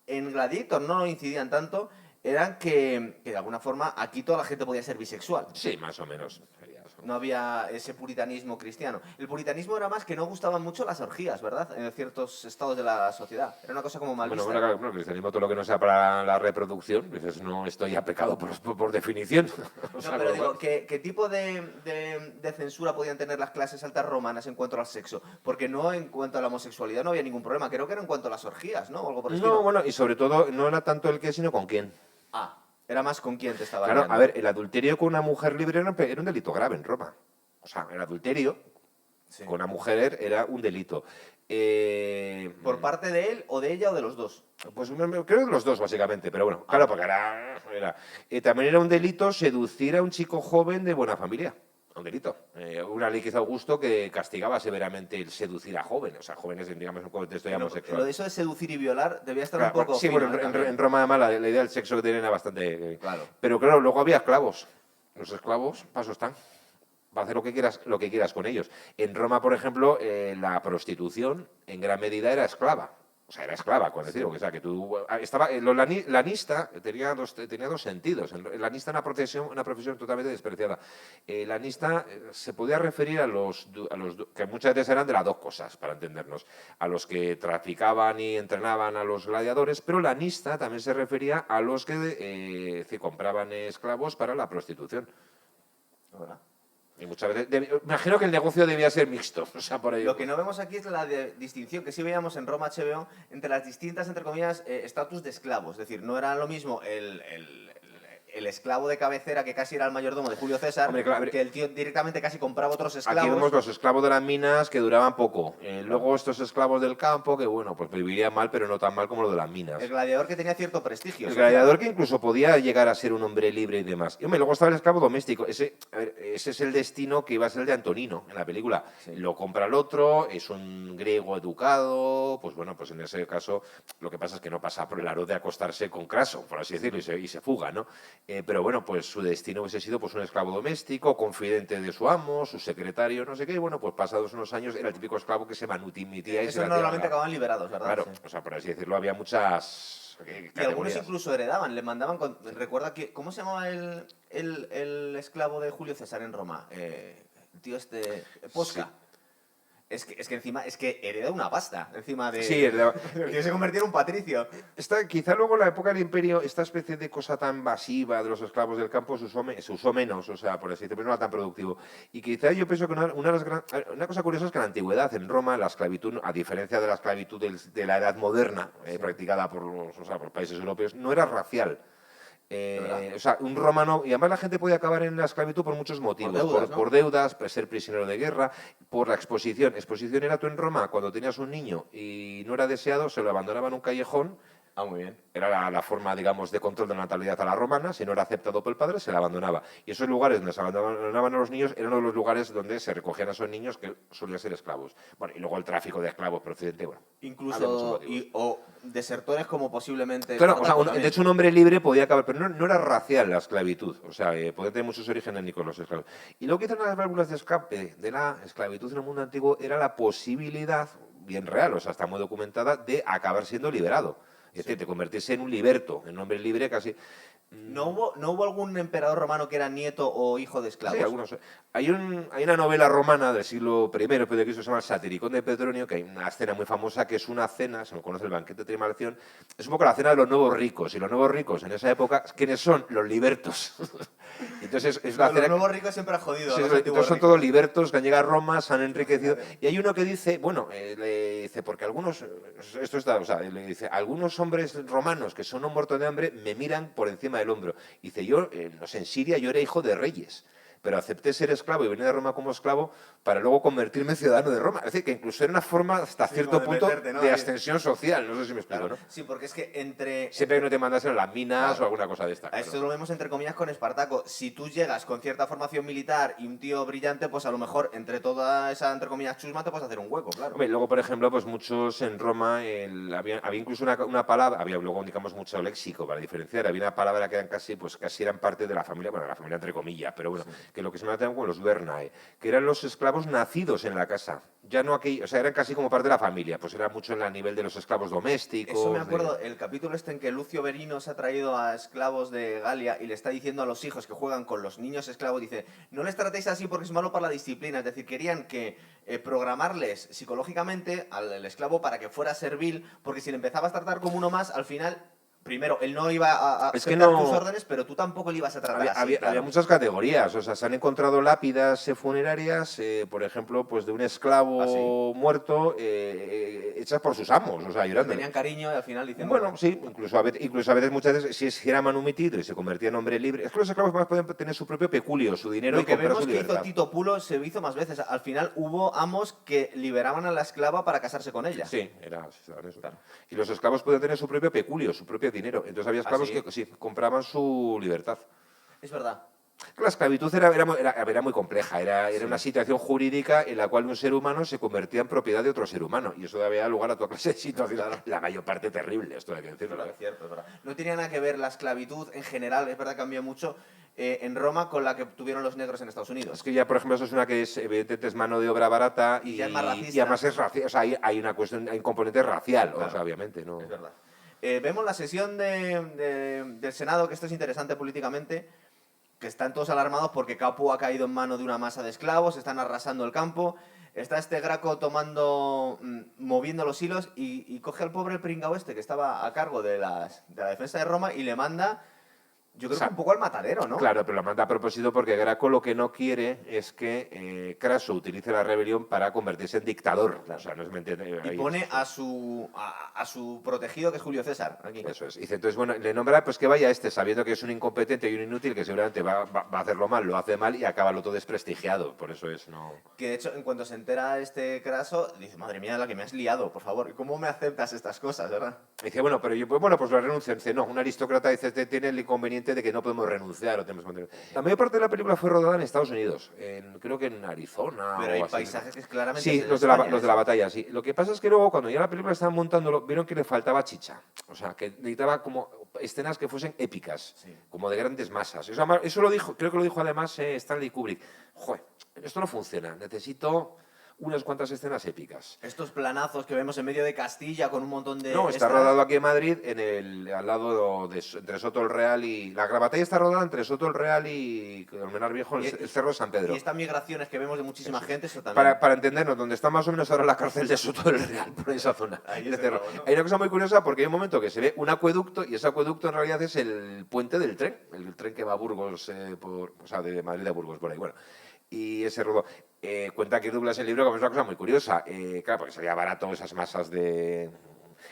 en Gladiator no incidían tanto, eran que de alguna forma aquí toda la gente podía ser bisexual. Sí, más o menos. Sería eso. No había ese puritanismo cristiano. El puritanismo era más que no gustaban mucho las orgías, ¿verdad? En ciertos estados de la sociedad. Era una cosa como mal Bueno, vista. bueno, el cristianismo, todo lo que no sea para la reproducción, dices, no estoy a pecado por definición. O No, sea, pero con lo digo, cual- ¿qué tipo de censura podían tener las clases altas romanas en cuanto al sexo? Porque no en cuanto a la homosexualidad no había ningún problema. Creo que era en cuanto a las orgías, ¿no? O algo por el No, estilo. bueno, y sobre todo, no era tanto el qué, sino con quién. Ah, era más con quién te estaba Claro, liando. a ver, el adulterio con una mujer libre era un delito grave en Roma. O sea, el adulterio Sí. con una mujer era un delito. ¿Por parte de él o de ella o de los dos? Pues creo que los dos, básicamente, pero bueno, claro, porque también era un delito seducir a un chico joven de buena familia. Un delito. Una ley que hizo Augusto que castigaba severamente el seducir a jóvenes, o sea, jóvenes, digamos, en un contexto ya Lo homosexual. de eso de seducir y violar debía estar Claro, un poco sí, fino, bueno, también. en Roma además la idea del sexo que tenían era bastante. Claro. Pero claro, luego había esclavos. Los esclavos, paso están. Va a hacer lo que quieras con ellos. En Roma, por ejemplo, la prostitución en gran medida era esclava. O sea, era esclava, con decir, o sea, que tú estaba lanista tenía dos sentidos. El lanista era una profesión totalmente despreciada. Lanista se podía referir a que muchas veces eran de las dos cosas, para entendernos, a los que traficaban y entrenaban a los gladiadores, pero lanista también se refería a los que compraban esclavos para la prostitución. ¿Verdad? Y muchas veces, me imagino que el negocio debía ser mixto, o sea, por ello. Lo que no vemos aquí es la distinción que sí veíamos en Roma HBO entre las distintas, entre comillas, estatus de esclavos. Es decir, no era lo mismo el esclavo de cabecera, que casi era el mayordomo de Julio César, Hombre, claro, que el tío directamente casi compraba otros esclavos. Aquí vemos los esclavos de las minas que duraban poco. Luego estos esclavos del campo que, bueno, pues vivirían mal, pero no tan mal como los de las minas. El gladiador que tenía cierto prestigio. El social. gladiador que incluso podía llegar a ser un hombre libre y demás. Y hombre, luego estaba el esclavo doméstico. Ese es el destino que iba a ser el de Antonino en la película. Sí. Lo compra el otro, es un griego educado. Pues bueno, pues en ese caso lo que pasa es que no pasa por el aro de acostarse con Craso, por así decirlo, y se fuga, ¿no? Pero bueno, pues su destino hubiese sido pues un esclavo doméstico, confidente de su amo, su secretario, no sé qué. Y bueno, pues pasados unos años era el típico escavo que se manumitía y se Esos hacía normalmente larga. acaban liberados, ¿verdad? Claro, Sí. o sea, por así decirlo, había muchas Y algunos incluso heredaban, le mandaban... recuerda que... ¿Cómo se llamaba el esclavo de Julio César en Roma? El tío Posca. Sí. Es que encima, hereda una pasta, encima de... Sí, heredaba. El tío se convirtió en un patricio. Quizá luego en la época del Imperio, esta especie de cosa tan masiva de los esclavos del campo se usó menos, o sea, por así decirlo, no era tan productivo. Y quizá yo pienso que una cosa curiosa es que en la antigüedad, en Roma, la esclavitud, a diferencia de la esclavitud de la edad moderna, practicada por países europeos, no era racial. O sea, un romano, y además la gente podía acabar en la esclavitud por muchos motivos, por deudas, por ser prisionero de guerra, por la exposición. Exposición era tú en Roma, cuando tenías un niño y no era deseado, se lo abandonaban en un callejón. Ah, muy bien. Era la forma, digamos, de control de la natalidad a la romana. Si no era aceptado por el padre, se le abandonaba. Y esos lugares donde se abandonaban a los niños eran uno de los lugares donde se recogían a esos niños que solían ser esclavos. Bueno, y luego el tráfico de esclavos procedente, bueno. Incluso, o desertores como posiblemente... Claro, o sea, de hecho un hombre libre podía acabar, pero no era racial la esclavitud. O sea, podía tener muchos orígenes étnicos los esclavos. Y lo que hicieron las válvulas de escape de la esclavitud en el mundo antiguo era la posibilidad, bien real, o sea, está muy documentada, de acabar siendo liberado. Es decir, de convertirse en un liberto, en un hombre libre casi. ¿No hubo algún emperador romano que era nieto o hijo de esclavos? Sí, algunos. Hay una novela romana del siglo I, después de Cristo, se llama El Satiricón de Petronio, que hay una escena muy famosa que es una cena, se lo conoce el banquete de Trimalción, es un poco la cena de los nuevos ricos. Y los nuevos ricos en esa época, ¿quiénes son? Los libertos. Entonces es la cena. Los nuevos ricos siempre han jodido. Sí, entonces son todos libertos que han llegado a Roma, se han enriquecido. Y hay uno que dice, bueno, le dice, porque algunos, esto está, o sea, le dice, algunos hombres romanos que son muertos de hambre me miran por encima del hombro. Dice, yo, no sé, en Siria yo era hijo de reyes, pero acepté ser esclavo y venir a Roma como esclavo para luego convertirme en ciudadano de Roma. Es decir, que incluso era una forma, hasta cierto punto, ¿no?, de ascensión social. No sé si me explico, claro, ¿no? Sí, porque es que siempre que no te mandasen a las minas, claro, o alguna cosa de esta. Claro. Esto lo vemos entre comillas con Espartaco. Si tú llegas con cierta formación militar y un tío brillante, pues a lo mejor entre toda esa, entre comillas, chusma te puedes hacer un hueco, claro. Hombre, luego, por ejemplo, pues muchos en Roma, había incluso una palabra, había luego, digamos, mucho léxico para diferenciar. Había una palabra que eran casi eran parte de la familia, bueno, la familia entre comillas, pero bueno, sí, que lo que se me llama como los Vernae, que eran los esclavos nacidos en la casa. Ya no aquí, o sea, eran casi como parte de la familia, pues era mucho en el nivel de los esclavos domésticos. Eso me acuerdo, el capítulo en que Lucio Verino se ha traído a esclavos de Galia y le está diciendo a los hijos que juegan con los niños esclavos, dice, no les tratéis así porque es malo para la disciplina. Es decir, querían que programarles psicológicamente al esclavo para que fuera servil, porque si le empezabas a tratar como uno más, al final... Primero, él no iba a aceptar tus órdenes, pero tú tampoco le ibas a tratar así. Había muchas categorías, o sea, se han encontrado lápidas funerarias, por ejemplo, pues de un esclavo muerto hechas por sus amos, o sea, llorando. Tenían cariño y al final diciendo... Bueno, sí, incluso a veces muchas veces, si era manumitito y se convertía en hombre libre, es que los esclavos más podían tener su propio peculio, su dinero Lo y que comprar vemos su que libertad. hizo Tito Pulo se hizo más veces. Al final hubo amos que liberaban a la esclava para casarse con ella. Sí, era eso. Claro. Y los esclavos podían tener su propio peculio, su propio dinero. Entonces había esclavos que sí, compraban su libertad. Es verdad. La esclavitud era muy compleja, era una situación jurídica en la cual un ser humano se convertía en propiedad de otro ser humano y eso daba lugar a toda clase de situaciones, claro, la mayor parte terrible, esto hay que decirlo. Es cierto, es verdad. No tenía nada que ver la esclavitud en general, es verdad que cambió mucho en Roma con la que tuvieron los negros en Estados Unidos. Es que ya, por ejemplo, eso es una que es, evidentemente, es mano de obra barata y además es racial, o sea, hay una cuestión, hay un componente racial, claro, o sea, obviamente, ¿no? Es verdad. Vemos la sesión del Senado, que esto es interesante políticamente, que están todos alarmados porque Capu ha caído en mano de una masa de esclavos, están arrasando el campo, está este Graco moviendo los hilos y coge al pobre pringao este que estaba a cargo de la defensa de Roma y le manda... Yo creo que un poco al matadero, ¿no? Claro, pero lo manda a propósito porque Graco lo que no quiere es que Craso utilice la rebelión para convertirse en dictador. Claro. O sea, no es mentira. Y pone a su protegido, que es Julio César. Aquí. Eso es. Dice, entonces, bueno, le nombra pues que vaya sabiendo que es un incompetente y un inútil, que seguramente va a hacerlo mal, lo hace mal y acaba lo todo desprestigiado. Por eso es, no... Que de hecho, en cuanto se entera este Craso, dice, madre mía, la que me has liado, por favor. ¿Cómo me aceptas estas cosas, verdad? Dice, bueno, pero yo, pues lo renuncio. Dice, no, un aristócrata dice, tiene el inconveniente de que no podemos renunciar o tenemos que mantener. La mayor parte de la película fue rodada en Estados Unidos, creo que en Arizona. Pero hay así, paisajes que claramente... Sí, los de la batalla, sí. Lo que pasa es que luego, cuando ya la película estaban montándolo, vieron que le faltaba chicha. O sea, que necesitaba como escenas que fuesen épicas, sí, como de grandes masas. Eso lo dijo, creo que lo dijo además Stanley Kubrick. Joder, esto no funciona, necesito unas cuantas escenas épicas. Estos planazos que vemos en medio de Castilla con un montón de No, está extras. rodado aquí en Madrid, al lado entre Soto el Real y... La batalla está rodada entre Soto el Real y Colmenar Viejo, el Cerro de San Pedro. Y estas migraciones que vemos de muchísima gente, eso también. Para entendernos, donde está más o menos ahora la cárcel de Soto del Real, por esa zona. Ahí del se cerro. grabó, ¿no? Hay una cosa muy curiosa porque hay un momento que se ve un acueducto y ese acueducto en realidad es el puente del tren, el tren que va a Burgos, o sea, de Madrid a Burgos, por ahí. Bueno, y ese rodó. Cuenta Kirk Douglas en el libro que es una cosa muy curiosa. Claro, porque sería barato esas masas de...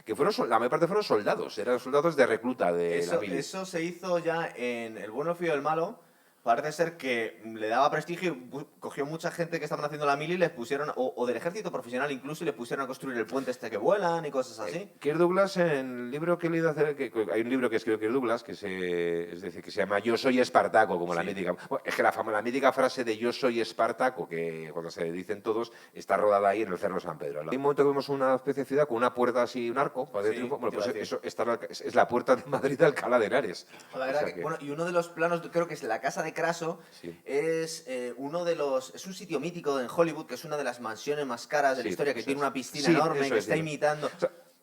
que fueron, la mayor parte fueron soldados, eran soldados de recluta de la mili. Eso se hizo ya en El bueno, el feo y el malo. Parece ser que le daba prestigio y cogió mucha gente que estaban haciendo la mili y les pusieron, o del ejército profesional incluso, y les pusieron a construir el puente este que vuelan y cosas así. Kirk Douglas, en el libro que he leído hay un libro que escribió Kirk Douglas, es decir, que se llama Yo soy Espartaco, como la mítica. Bueno, es que la mítica frase de Yo soy Espartaco, que cuando se dicen todos, está rodada ahí en el Cerro de San Pedro. Hay un momento que vemos una especie de ciudad con una puerta así, un arco, para triunfo. Bueno, pues eso es la puerta de Madrid de Alcalá de Henares. La verdad bueno, y uno de los planos, creo que es la casa de Craso, Sí. es uno de los... Es un sitio mítico en Hollywood, que es una de las mansiones más caras de la historia, que tiene una piscina enorme, que está imitando...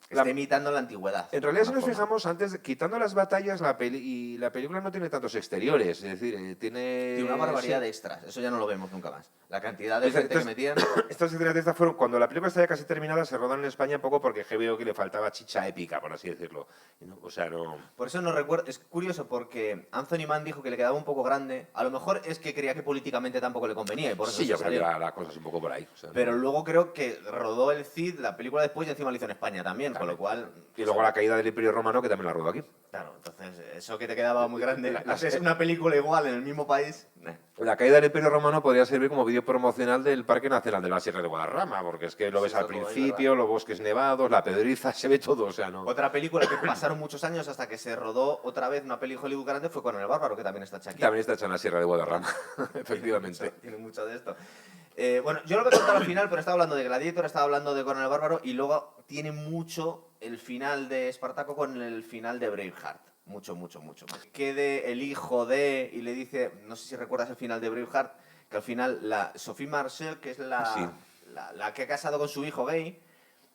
Está imitando la antigüedad. En realidad, si nos fijamos, quitando las batallas, la película no tiene tantos exteriores, es decir, tiene una barbaridad de extras, eso ya no lo vemos nunca más. La cantidad de gente que metían... Estas escenas de estas fueron, cuando la película está ya casi terminada, se rodaron en España un poco porque veo que le faltaba chicha épica, por así decirlo. O sea, no... Por eso no recuerdo, es curioso porque Anthony Mann dijo que le quedaba un poco grande, a lo mejor es que creía que políticamente tampoco le convenía y por eso sí, yo creo que la cosa es un poco por ahí. O sea, pero luego creo que rodó el Cid, la película después y encima lo hizo en España también, con lo cual... Y luego la caída del Imperio Romano, que también la rodó aquí. Claro, entonces eso que te quedaba muy grande, haces una película igual en el mismo país... La caída del Imperio Romano podría servir como vídeo promocional del Parque Nacional de la Sierra de Guadarrama, porque es que lo ves al principio, los bosques nevados, la pedriza, se ve todo, o sea, no... Otra película que pasaron muchos años hasta que se rodó otra vez una peli Hollywood grande fue Conan el Bárbaro, que también está hecha aquí. También está hecha en la Sierra de Guadarrama, efectivamente. Tiene mucho de esto. Bueno, yo lo voy a contar al final, pero estaba hablando de Gladiator, estaba hablando de Conan el Bárbaro y luego tiene mucho el final de Espartaco con el final de Braveheart. Mucho, mucho, mucho más. Quede el hijo de... Y le dice, no sé si recuerdas el final de Braveheart, que al final la Sophie Marceau, que es la que ha casado con su hijo gay,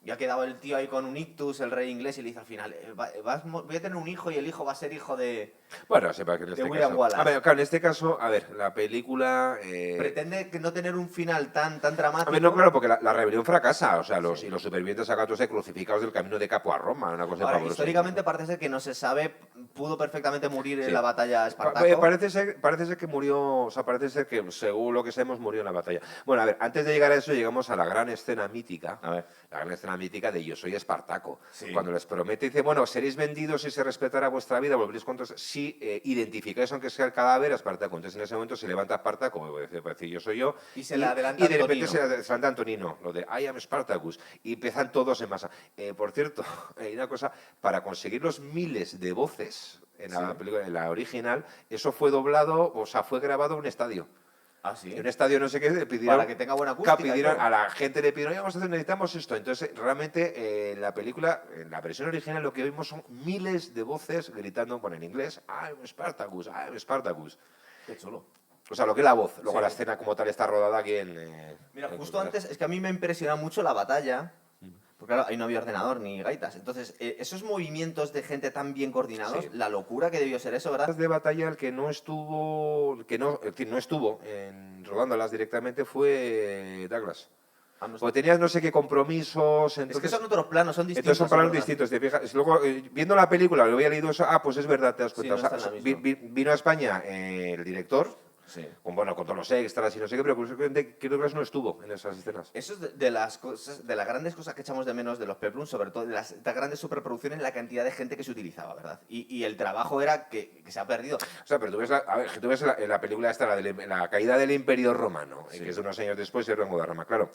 y ha quedado el tío ahí con un ictus, el rey inglés, y le dice al final, voy a tener un hijo y el hijo va a ser hijo de... Bueno, sepa que en este William caso... Wallace. A ver, claro, en este caso, a ver, la película... Pretende que no tener un final tan dramático. A ver, no, claro, porque la rebelión fracasa, o sea, los supervivientes acá todos crucificados del camino de Capo a Roma, una cosa Ahora, históricamente parece ser que no se sabe, pudo perfectamente morir en la batalla Espartaco. Parece ser que murió, o sea, parece ser que, según lo que sabemos, murió en la batalla. Bueno, a ver, antes de llegar a eso, llegamos a la gran escena mítica, la gran escena mítica de Yo soy Espartaco. Sí. Cuando les promete, dice, bueno, seréis vendidos si se respetará vuestra vida, volveréis contra... Si identificáis, aunque sea el cadáver, a Espartaco. Entonces, en ese momento se levanta Espartaco, para decir yo soy yo, y se le adelanta y de repente se le adelanta Antonino, lo de I am Spartacus, y empiezan todos en masa. Por cierto, hay una cosa, para conseguir los miles de voces en la película, en la original, eso fue doblado, o sea, fue grabado en un estadio. Ah, sí. En un estadio no sé qué, pidieron... Para que tenga buena acústica. A la gente le pidieron, necesitamos esto. Entonces, realmente, en la película, en la versión original, lo que oímos son miles de voces gritando, bueno, en inglés, I am Spartacus, I am Spartacus. Qué chulo. O sea, lo que es la voz. Luego la escena como tal está rodada aquí en... Mira, justo antes, es que a mí me impresiona mucho la batalla, porque claro, ahí no había ordenador ni gaitas. Entonces, esos movimientos de gente tan bien coordinados, la locura que debió ser eso, ¿verdad? De batalla, el que no estuvo, rodándolas directamente fue Douglas. Porque tenías no sé qué compromisos. Entonces, es que son otros planos, son distintos. Entonces son planos distintos. Te fijas, luego, viendo la película, lo había leído eso, pues es verdad, te das cuenta. Sí, no o sea, vino a España el director. Sí. Con todos los extras y no sé qué, pero curiosamente creo que no estuvo en esas escenas. Eso es de las cosas, de las grandes cosas que echamos de menos de los peplums, sobre todo de las grandes superproducciones, la cantidad de gente que se utilizaba, ¿verdad? Y el trabajo era que se ha perdido. O sea, pero tú ves la película esta, la caída del Imperio Romano, que es unos años después de Guadarrama. Claro,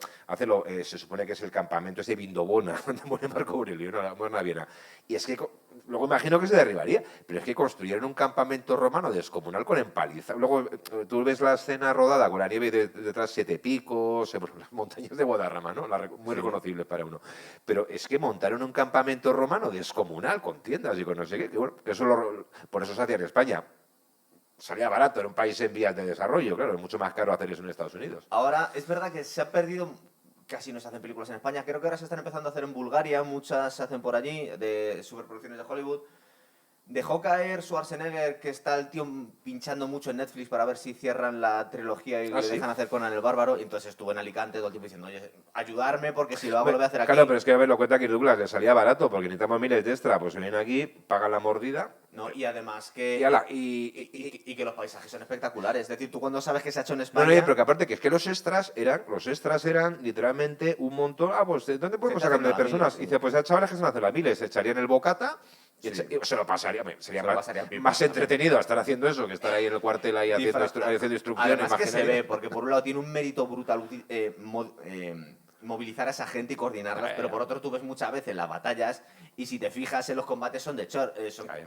se supone que es el campamento ese Vindobona, donde muere Marco Aurelio, ¿no? La Moderna Viena. Y es que luego imagino que se derribaría, pero es que construyeron un campamento romano descomunal con empaliza. Luego tú ves la escena rodada con la nieve detrás, Siete Picos, las montañas de Guadarrama, ¿no? Muy reconocibles para uno. Pero es que montaron un campamento romano descomunal con tiendas y con no sé qué. Que bueno, por eso se hacía en España. Salía barato, era un país en vías de desarrollo, claro, es mucho más caro hacer eso en Estados Unidos. Ahora, es verdad que se ha perdido casi no se hacen películas en España. Creo que ahora se están empezando a hacer en Bulgaria, muchas se hacen por allí, de superproducciones de Hollywood. Dejó caer Schwarzenegger, que está el tío pinchando mucho en Netflix para ver si cierran la trilogía y le ¿sí? dejan hacer Conan el Bárbaro. Y entonces estuvo en Alicante todo el tiempo diciendo, oye, ayudarme porque si lo hago lo voy a hacer aquí. Claro, pero es que a ver, lo cuenta que Douglas le salía barato porque necesitamos miles de extra. Pues vienen aquí, pagan la mordida. No, y además que... Y que los paisajes son espectaculares. Es decir, tú cuando sabes que se ha hecho en No, España... pero que aparte que es que los extras eran literalmente un montón. Pues ¿dónde podemos Gente sacar de haciendo la personas? mili, Y sí. dice, pues hay chavales que se van a hacer la miles, se echarían el bocata y Sí. se lo pasaría. Hombre, sería Se lo más, pasarían pipa, más también. entretenido estar haciendo eso que estar ahí en el cuartel ahí haciendo instrucciones. Además que se imaginaria. ve, porque por un lado tiene un mérito brutal movilizar a esa gente y coordinarlas, pero por otro tú ves muchas veces las batallas y si te fijas en los combates son son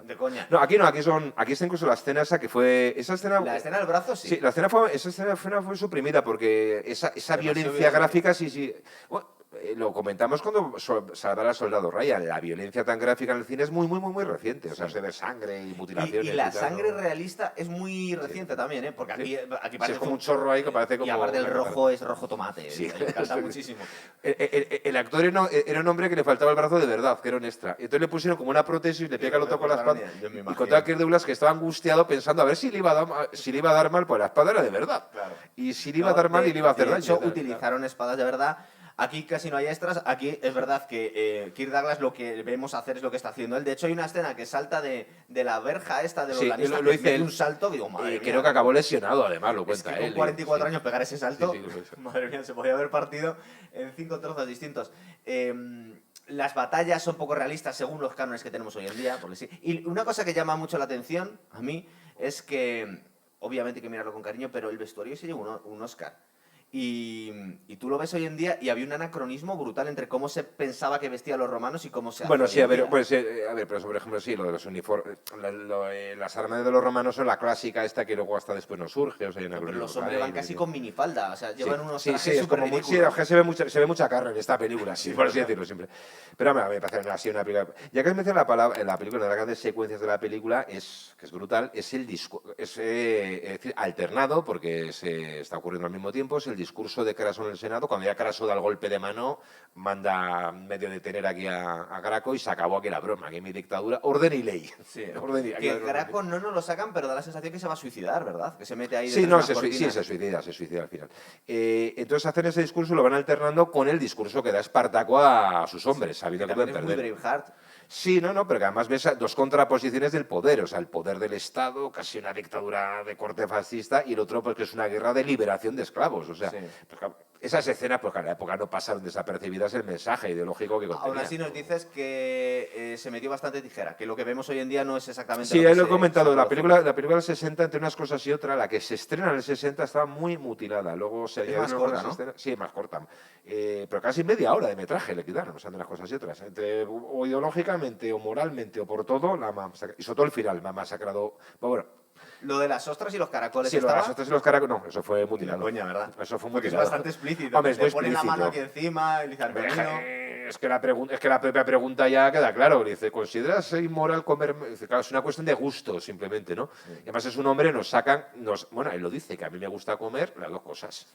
de coña. No, aquí no, aquí está incluso la escena esa que fue... Esa escena, La escena del brazo sí. Sí, esa escena fue suprimida porque esa violencia violenta. gráfica sí. Bueno, lo comentamos cuando Salvar al Soldado Ryan. La violencia tan gráfica en el cine es muy reciente. O sea, se ve sangre y mutilaciones. Y la tal, sangre ¿no? realista es muy reciente también, ¿eh? Porque aquí, Sí. aquí Sí, parece es como un chorro ahí que parece como... Y aparte el rojo es rojo tomate. Sí. Me encanta muchísimo. El actor era un hombre que le faltaba el brazo de verdad, que era un extra. Entonces le pusieron como una prótesis, le pega el otro con la espada. Yo me Y imagino. contaba que Douglas que estaba angustiado pensando a ver si le iba a dar mal, pues la espada era de verdad. Claro. Y si le iba a dar mal y le iba a hacer de daño. hecho, utilizaron espadas de verdad. Aquí casi no hay extras. Aquí es verdad que Kirk Douglas lo que vemos hacer es lo que está haciendo él. De hecho, hay una escena que salta de la verja esta de los Sí, lanistas, lo que hice mete él. un salto, digo, madre mía. Creo que acabó lesionado, además, lo Es cuenta que con él. 44 sí. años pegar ese salto, Sí, sí. madre mía, se podía haber partido en 5 trozos distintos. Las batallas son poco realistas según los cánones que tenemos hoy en día, porque sí. Y una cosa que llama mucho la atención a mí es que, obviamente hay que mirarlo con cariño, pero el vestuario se llevó un Oscar. Y tú lo ves hoy en día y había un anacronismo brutal entre cómo se pensaba que vestían los romanos y cómo se hace Bueno, hoy sí, en a ver, día. pues, pero por ejemplo, sí, lo de los uniformes, las armas de los romanos son la clásica esta que luego hasta después no surge, o sea, hay una Pero los cruz hombres van local, casi con minifalda, o sea, llevan unos sí, trajes es súper como ridículos. que se ve mucha carne en esta película, sí, por así decirlo siempre. Pero hombre, a mí me parece así una película. Ya que has mencionado la película, una de las grandes secuencias de la película que es brutal, es el discurso, es decir, alternado, porque se está ocurriendo al mismo tiempo, es el discurso de Craso en el Senado, cuando ya Craso da el golpe de mano, manda medio detener aquí a Graco y se acabó aquí la broma, aquí mi dictadura, orden y ley. Sí, Orden y- que Graco no nos lo sacan, pero da la sensación que se va a suicidar, ¿verdad? Que se mete ahí Sí, detrás no, de unas cortinas. se suicida al final. Entonces hacen ese discurso y lo van alternando con el discurso que da Espartaco a sus hombres, sabiendo que También pueden es muy perder. Braveheart. Sí, no, pero que además ves dos contraposiciones del poder, o sea, el poder del Estado, casi una dictadura de corte fascista, y el otro, pues que es una guerra de liberación de esclavos, o sea, Sí. pues, claro, esas escenas, pues que en la época no pasaron desapercibidas el mensaje ideológico que contenía. Aún así nos dices que se metió bastante tijera, que lo que vemos hoy en día no es exactamente Sí, lo que ahí lo he se comentado, la produjo. película del 60, entre unas cosas y otras, la que se estrena en el 60 estaba muy mutilada, luego se Es más añadieron corta, algunas ¿no? escenas- Sí, más corta, pero casi media hora de metraje le quitaron, o sea, de unas cosas y otras, o ideológicamente o moralmente o por todo, y sobre todo el final, me ha masacrado, bueno, Lo de las ostras y los caracoles sí, lo de estaba... las ostras y los caracoles, no, eso fue Ni de mutilado. coña, ¿verdad? Eso fue Porque es mutilado. bastante explícito. Hombre, es Le muy ponen la mano aquí explícito. encima, el Antonino... Es que la propia pregunta ya queda claro. Dice, ¿consideras inmoral comer? Dice, claro, es una cuestión de gusto, simplemente, ¿no? Y además es un hombre, bueno, él lo dice, que a mí me gusta comer las dos cosas.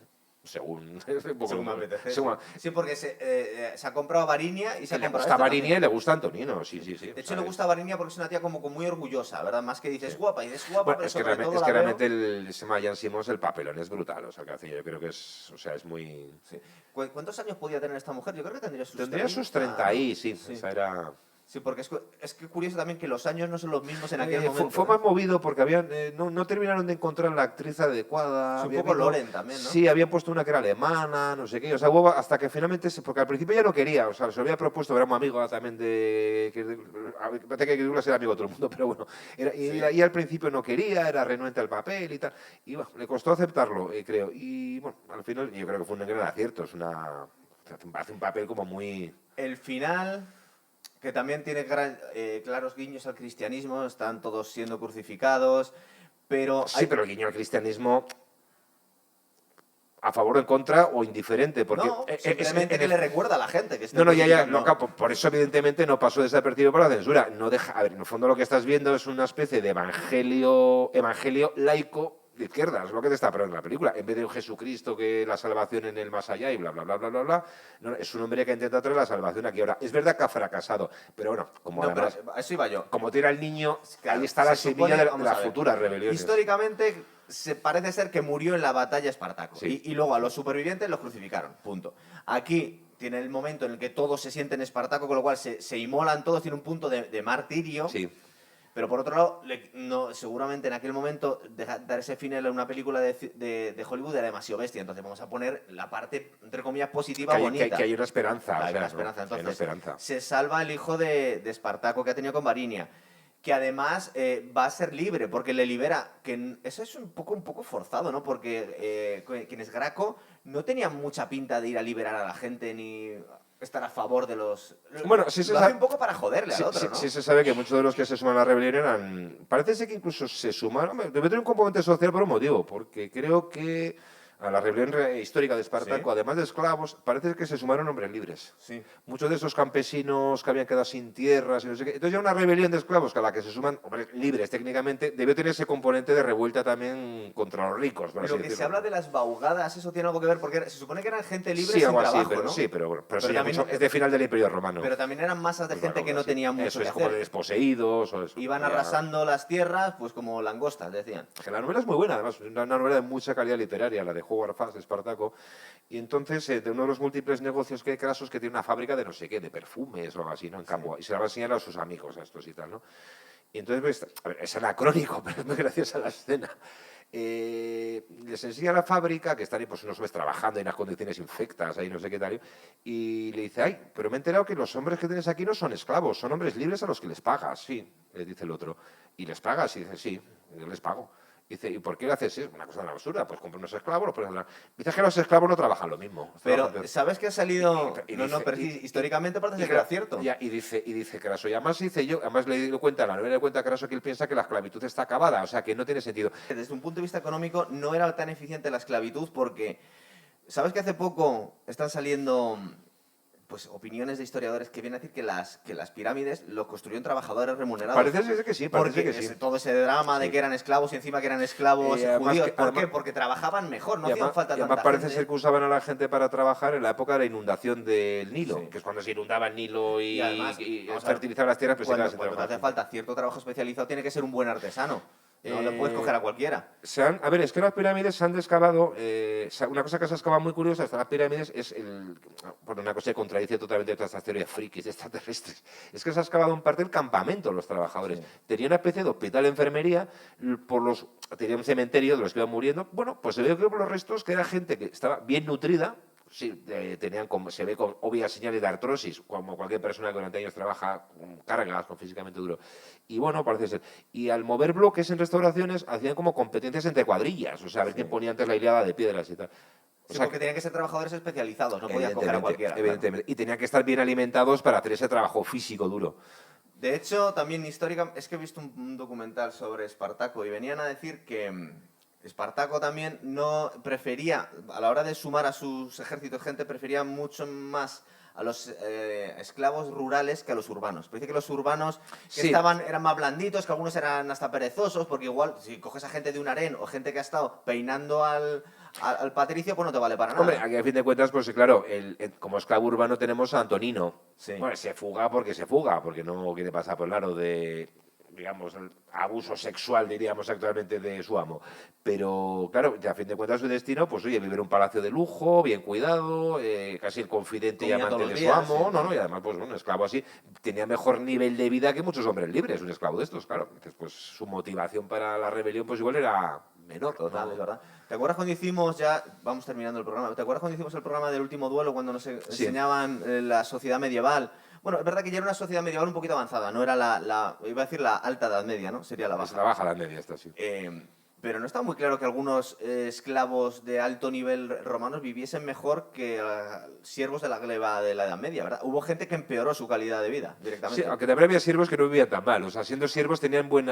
Según Según me apetece. según- Sí, porque se ha comprado Varinia y se ha le comprado gusta esto Varinia y también. le gusta Antonino, sí. De O hecho, sea, le gusta Varinia porque es una tía como muy orgullosa, ¿verdad? Más que dices guapa, y dices guapa, Bueno, pero es que sobre realmente, todo la veo- se llama Jan Simmons, el papelón es brutal, o sea, que hace, yo creo que es muy... Sí. ¿Cuántos años podía tener esta mujer? Yo creo que tendría sus Tendría sus 30, 30 ahí, sí, Sí. esa era... Sí, porque es que curioso también que los años no son los mismos en aquel momento. Fue más movido porque no terminaron de encontrar la actriz adecuada. Sí, un había poco habido- Loren también, ¿no? Sí, habían puesto una que era alemana, no sé qué. O sea, hubo hasta que finalmente, porque al principio ya no quería, o sea, se lo había propuesto, era un amigo también parece que Douglas era amigo de todo el mundo, pero bueno. Y al principio no quería, era renuente al papel y tal. Y bueno, le costó aceptarlo, creo. Y bueno, al final yo creo que fue un gran acierto. Hace un papel como muy... El final, que también tiene claros guiños al cristianismo, están todos siendo crucificados, pero... Sí, pero el guiño al cristianismo a favor o en contra o indiferente, porque No, simplemente que le recuerda a la gente que está No, ya, crucificando. por eso evidentemente no pasó desapercibido por la censura. No deja, a ver, en el fondo lo que estás viendo es una especie de evangelio laico de izquierdas, es lo que te está poniendo la película. En vez de un Jesucristo que la salvación en el más allá y bla, bla, bla, bla, bla, bla, no, es un hombre que intenta traer la salvación aquí ahora. Es verdad que ha fracasado, pero bueno, como No, además, pero a eso iba yo. como tira el niño, Claro, ahí está la se supone- semilla de vamos a las ver, futuras rebeliones. Históricamente se parece ser que murió en la batalla Espartaco. Sí. Y luego a los supervivientes los crucificaron. Punto. Aquí tiene el momento en el que todos se sienten Espartaco, con lo cual se inmolan todos, tiene un punto de martirio. Sí. Pero por otro lado, no, seguramente en aquel momento dar ese final a una película de Hollywood era demasiado bestia. Entonces vamos a poner la parte, entre comillas, positiva, bonita. Que hay una esperanza. Hay o sea, una ¿no? esperanza. Hay Entonces, una esperanza. se salva el hijo de Espartaco que ha tenido con Varinia, que además va a ser libre, porque le libera, eso es un poco forzado, ¿no? Porque quienes Graco no tenían mucha pinta de ir a liberar a la gente ni estar a favor de los... Bueno, sí se lo hace sabe- un poco para joderle al otro, ¿no? Sí se sabe que muchos de los que se suman a la rebelión eran... Parece ser que incluso se sumaron... Debe tener un componente social por un motivo, porque creo que a la rebelión histórica de Espartaco, Sí. además de esclavos, parece que se sumaron hombres libres. Sí. Muchos de esos campesinos que habían quedado sin tierras y no sé qué. Entonces ya una rebelión de esclavos que a la que se suman hombres libres técnicamente, debió tener ese componente de revuelta también contra los ricos. por así Pero que se decirlo. habla de las baugadas, eso tiene algo que ver, porque se supone que eran gente libre Sí, sin algo así, trabajo, pero, ¿no? sí, pero eso ya también- mucho- es de final del Imperio Romano. Pero también eran masas de Pues gente algo que no así. tenían mucho Eso que es como de hacer. desposeídos o eso. Iban Ya. arrasando las tierras, pues como langostas, decían. Que la novela es muy buena, además, una novela de mucha calidad literaria, la de Howard Fast, de Espartaco. Y entonces, de uno de los múltiples negocios que hay, Crasos, que tiene una fábrica de no sé qué, de perfumes o algo así, ¿no? En Camboya. Y se la va a enseñar a sus amigos, a estos y tal, ¿no? Y entonces, pues, a ver, es anacrónico, pero es muy graciosa la escena. Les enseña la fábrica, que están ahí, pues, unos hombres trabajando en unas condiciones infectas, ahí no sé qué tal. Y le dice, ay, pero me he enterado que los hombres que tienes aquí no son esclavos, son hombres libres a los que les pagas. Sí, le dice el otro. ¿Y les pagas? Y dice, sí, yo les pago. Dice, ¿y por qué lo haces? Es una cosa tan absurda. Pues compra unos esclavos, los pones a hablar. Dice que los esclavos no trabajan lo mismo. Pero, ¿sabes que ha salido...? Y No, dice- pero y- históricamente parece y que era Cra- cierto. Y dice Craso, y además le digo cuenta, la novela le cuenta a Craso que él piensa que la esclavitud está acabada, o sea, que no tiene sentido. Desde un punto de vista económico no era tan eficiente la esclavitud porque... ¿Sabes que hace poco están saliendo pues opiniones de historiadores que vienen a decir que las pirámides lo construyeron trabajadores remunerados? Parece ser que sí, parece Porque que sí. todo ese drama de Sí. que eran esclavos y encima que eran esclavos Y además judíos. que- ¿Por qué? además- Porque trabajaban mejor, no Y hacían además, falta y además tanta parece gente. ser que usaban a la gente para trabajar en la época de la inundación del Nilo, Sí. que es cuando se inundaba el Nilo y, Y además, y vamos a ver, fertilizaba las tierras, pues se Cuando, quedaba sin cuando te hace trabajar. falta cierto trabajo especializado tiene que ser un buen artesano. No le puedes coger a cualquiera. A ver, es que las pirámides se han excavado. Una cosa que se ha excavado muy curiosa de las pirámides es por una cosa que contradice totalmente todas estas teorías frikis de extraterrestres. Es que se ha excavado en parte el campamento de los trabajadores. Sí. Tenía una especie de hospital de enfermería, tenía un cementerio de los que iban muriendo. Bueno, pues se ve que por los restos que era gente que estaba bien nutrida. Sí, tenían se ve con obvias señales de artrosis, como cualquier persona que durante años trabaja con cargas, con físicamente duro. Y bueno, parece ser. Y al mover bloques en restauraciones, hacían como competencias entre cuadrillas, o sea, a ver quién ponía antes la hilada de piedras y tal. O Sí, sea, porque tenían que ser trabajadores especializados, no podías coger a cualquiera. claro. evidentemente. Y tenían que estar bien alimentados para hacer ese trabajo físico duro. De hecho, también histórica, es que he visto un documental sobre Espartaco y venían a decir que Espartaco también no prefería, a la hora de sumar a sus ejércitos gente, prefería mucho más a los esclavos rurales que a los urbanos. Parece que los urbanos que Sí. eran más blanditos, que algunos eran hasta perezosos, porque igual si coges a gente de un harén o gente que ha estado peinando al patricio, pues no te vale para nada. Hombre, aquí a fin de cuentas, pues claro, como esclavo urbano tenemos a Antonino. Sí. Bueno, se fuga, porque no quiere pasar por el aro de, digamos, el abuso sexual, diríamos actualmente, de su amo. Pero, claro, a fin de cuentas su destino, pues oye, vivir en un palacio de lujo, bien cuidado, casi el confidente y Comía amante todos de los su días, amo, sí. ¿no? Y además, pues un esclavo así tenía mejor nivel de vida que muchos hombres libres, un esclavo de estos, claro. Entonces, pues su motivación para la rebelión, pues igual era menor. Total, ¿no? es verdad. ¿Te acuerdas cuando hicimos ya, vamos terminando el programa, ¿te acuerdas cuando hicimos el programa del último duelo, cuando nos enseñaban la sociedad medieval? Bueno, es verdad que ya era una sociedad medieval un poquito avanzada, no era iba a decir la alta edad media, ¿no? Sería la Es baja. la baja la media esta, sí. Pero no está muy claro que algunos esclavos de alto nivel romanos viviesen mejor que siervos de la gleba de la Edad Media, ¿verdad? Hubo gente que empeoró su calidad de vida directamente. Sí, aunque también había siervos que no vivían tan mal. O sea, siendo siervos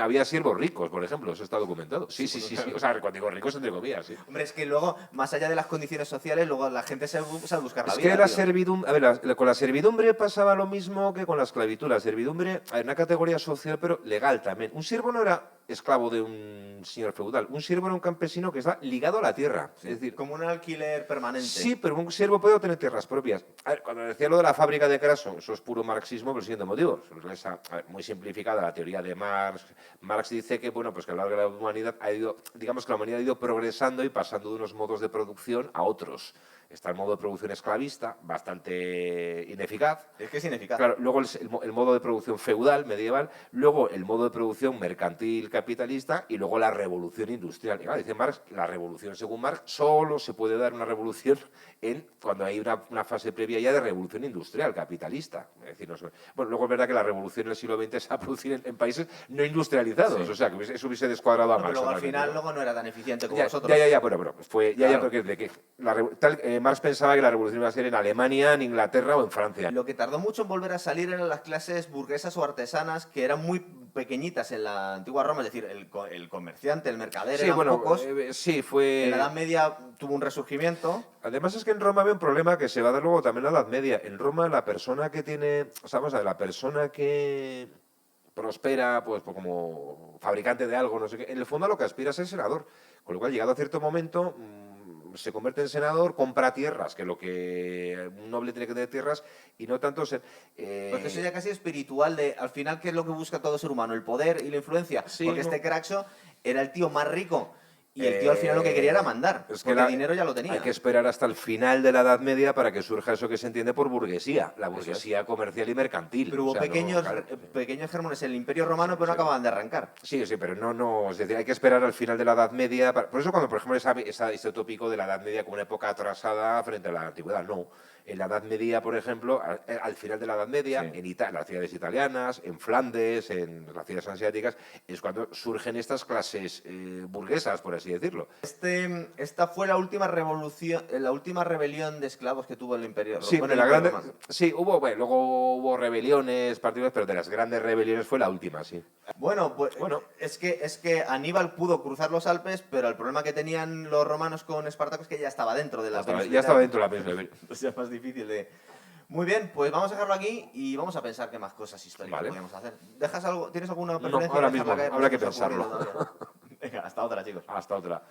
había siervos ricos, por ejemplo, eso está documentado. Sí. O sea, cuando digo ricos, entre comillas, sí. Hombre, es que luego, más allá de las condiciones sociales, luego la gente sabe buscar la Es vida. que la tío. servidumbre, a ver, con la servidumbre pasaba lo mismo que con la esclavitud. La servidumbre era una categoría social, pero legal también. Un siervo no era esclavo de un señor feudal. Un siervo era un campesino que está ligado a la tierra. Es decir, como un alquiler permanente. sí, pero un siervo puede obtener tierras propias. A ver, cuando decía lo de la fábrica de Craso, eso es puro marxismo por el siguiente motivo. A ver, muy simplificada la teoría de Marx. Marx dice que, bueno, pues que a lo largo de la humanidad ha ido, digamos que la humanidad ha ido progresando y pasando de unos modos de producción a otros. Está el modo de producción esclavista, bastante ineficaz. Es que es ineficaz. Claro, luego el modo de producción feudal, medieval, luego el modo de producción mercantil capitalista y luego la revolución industrial. Y claro, dice Marx, la revolución, según Marx, solo se puede dar una revolución cuando hay una fase previa ya de revolución industrial capitalista. Es decir, bueno, luego es verdad que la revolución en el siglo XX se va a producir en países no industrializados, Sí. o sea, que eso hubiese descuadrado a Pero Marx. luego al totalmente, final ¿no? no era tan eficiente como Ya, vosotros. bueno, fue, Claro. porque de que Marx pensaba que la revolución iba a ser en Alemania, en Inglaterra o en Francia. Lo que tardó mucho en volver a salir eran las clases burguesas o artesanas, que eran muy pequeñitas en la antigua Roma, es decir, el comerciante, el mercader, Sí, eran bueno, pocos. sí, fue... En la Edad Media tuvo un resurgimiento. Además es que en Roma había un problema que se va a dar luego también en la Edad Media. En Roma la persona que tiene, o sea, vamos a ver, la persona que prospera, pues como fabricante de algo, no sé qué, en el fondo a lo que aspira es ser senador. Con lo cual, llegado a cierto momento, se convierte en senador, compra tierras, que lo que un noble tiene que tener tierras, y no tanto ser... Porque eso ya casi espiritual de, al final, ¿qué es lo que busca todo ser humano? El poder y la influencia. Sí, Porque no. este Craxo era el tío más rico. Y el tío al final lo que quería era mandar. Es que porque el dinero ya lo tenía. Hay que esperar hasta el final de la Edad Media para que surja eso que se entiende por burguesía, la burguesía comercial y mercantil. Pero hubo O sea, pequeños, claro. pequeños gérmenes en el Imperio Romano, pero no acababan de arrancar. Sí, pero no, es decir, hay que esperar al final de la Edad Media. Por eso cuando, por ejemplo, ese tópico de la Edad Media como una época atrasada frente a la Antigüedad, no. En la Edad Media, por ejemplo, al final de la Edad Media, Sí. en las ciudades italianas, en Flandes, en las ciudades asiáticas, es cuando surgen estas clases burguesas, por así decirlo. Esta fue la última revolución, la última rebelión de esclavos que tuvo el Imperio Romano. Sí, Bueno, de el la Imperio grande, Romano. sí, luego hubo rebeliones particulares, pero de las grandes rebeliones fue la última, sí. Bueno, pues Bueno. es que Aníbal pudo cruzar los Alpes, pero el problema que tenían los romanos con Espartaco es que ya estaba dentro de la península Ya estaba ibérica. dentro de la península ibérica. O sea, más difícil de... Muy bien, pues vamos a dejarlo aquí y vamos a pensar qué más cosas históricas Vale. podemos hacer. ¿Tienes alguna No, preferencia? ahora Dejarla mismo, caer, habrá que se nos ha ocurrido pensarlo. todavía. Venga, hasta otra, chicos. Hasta otra.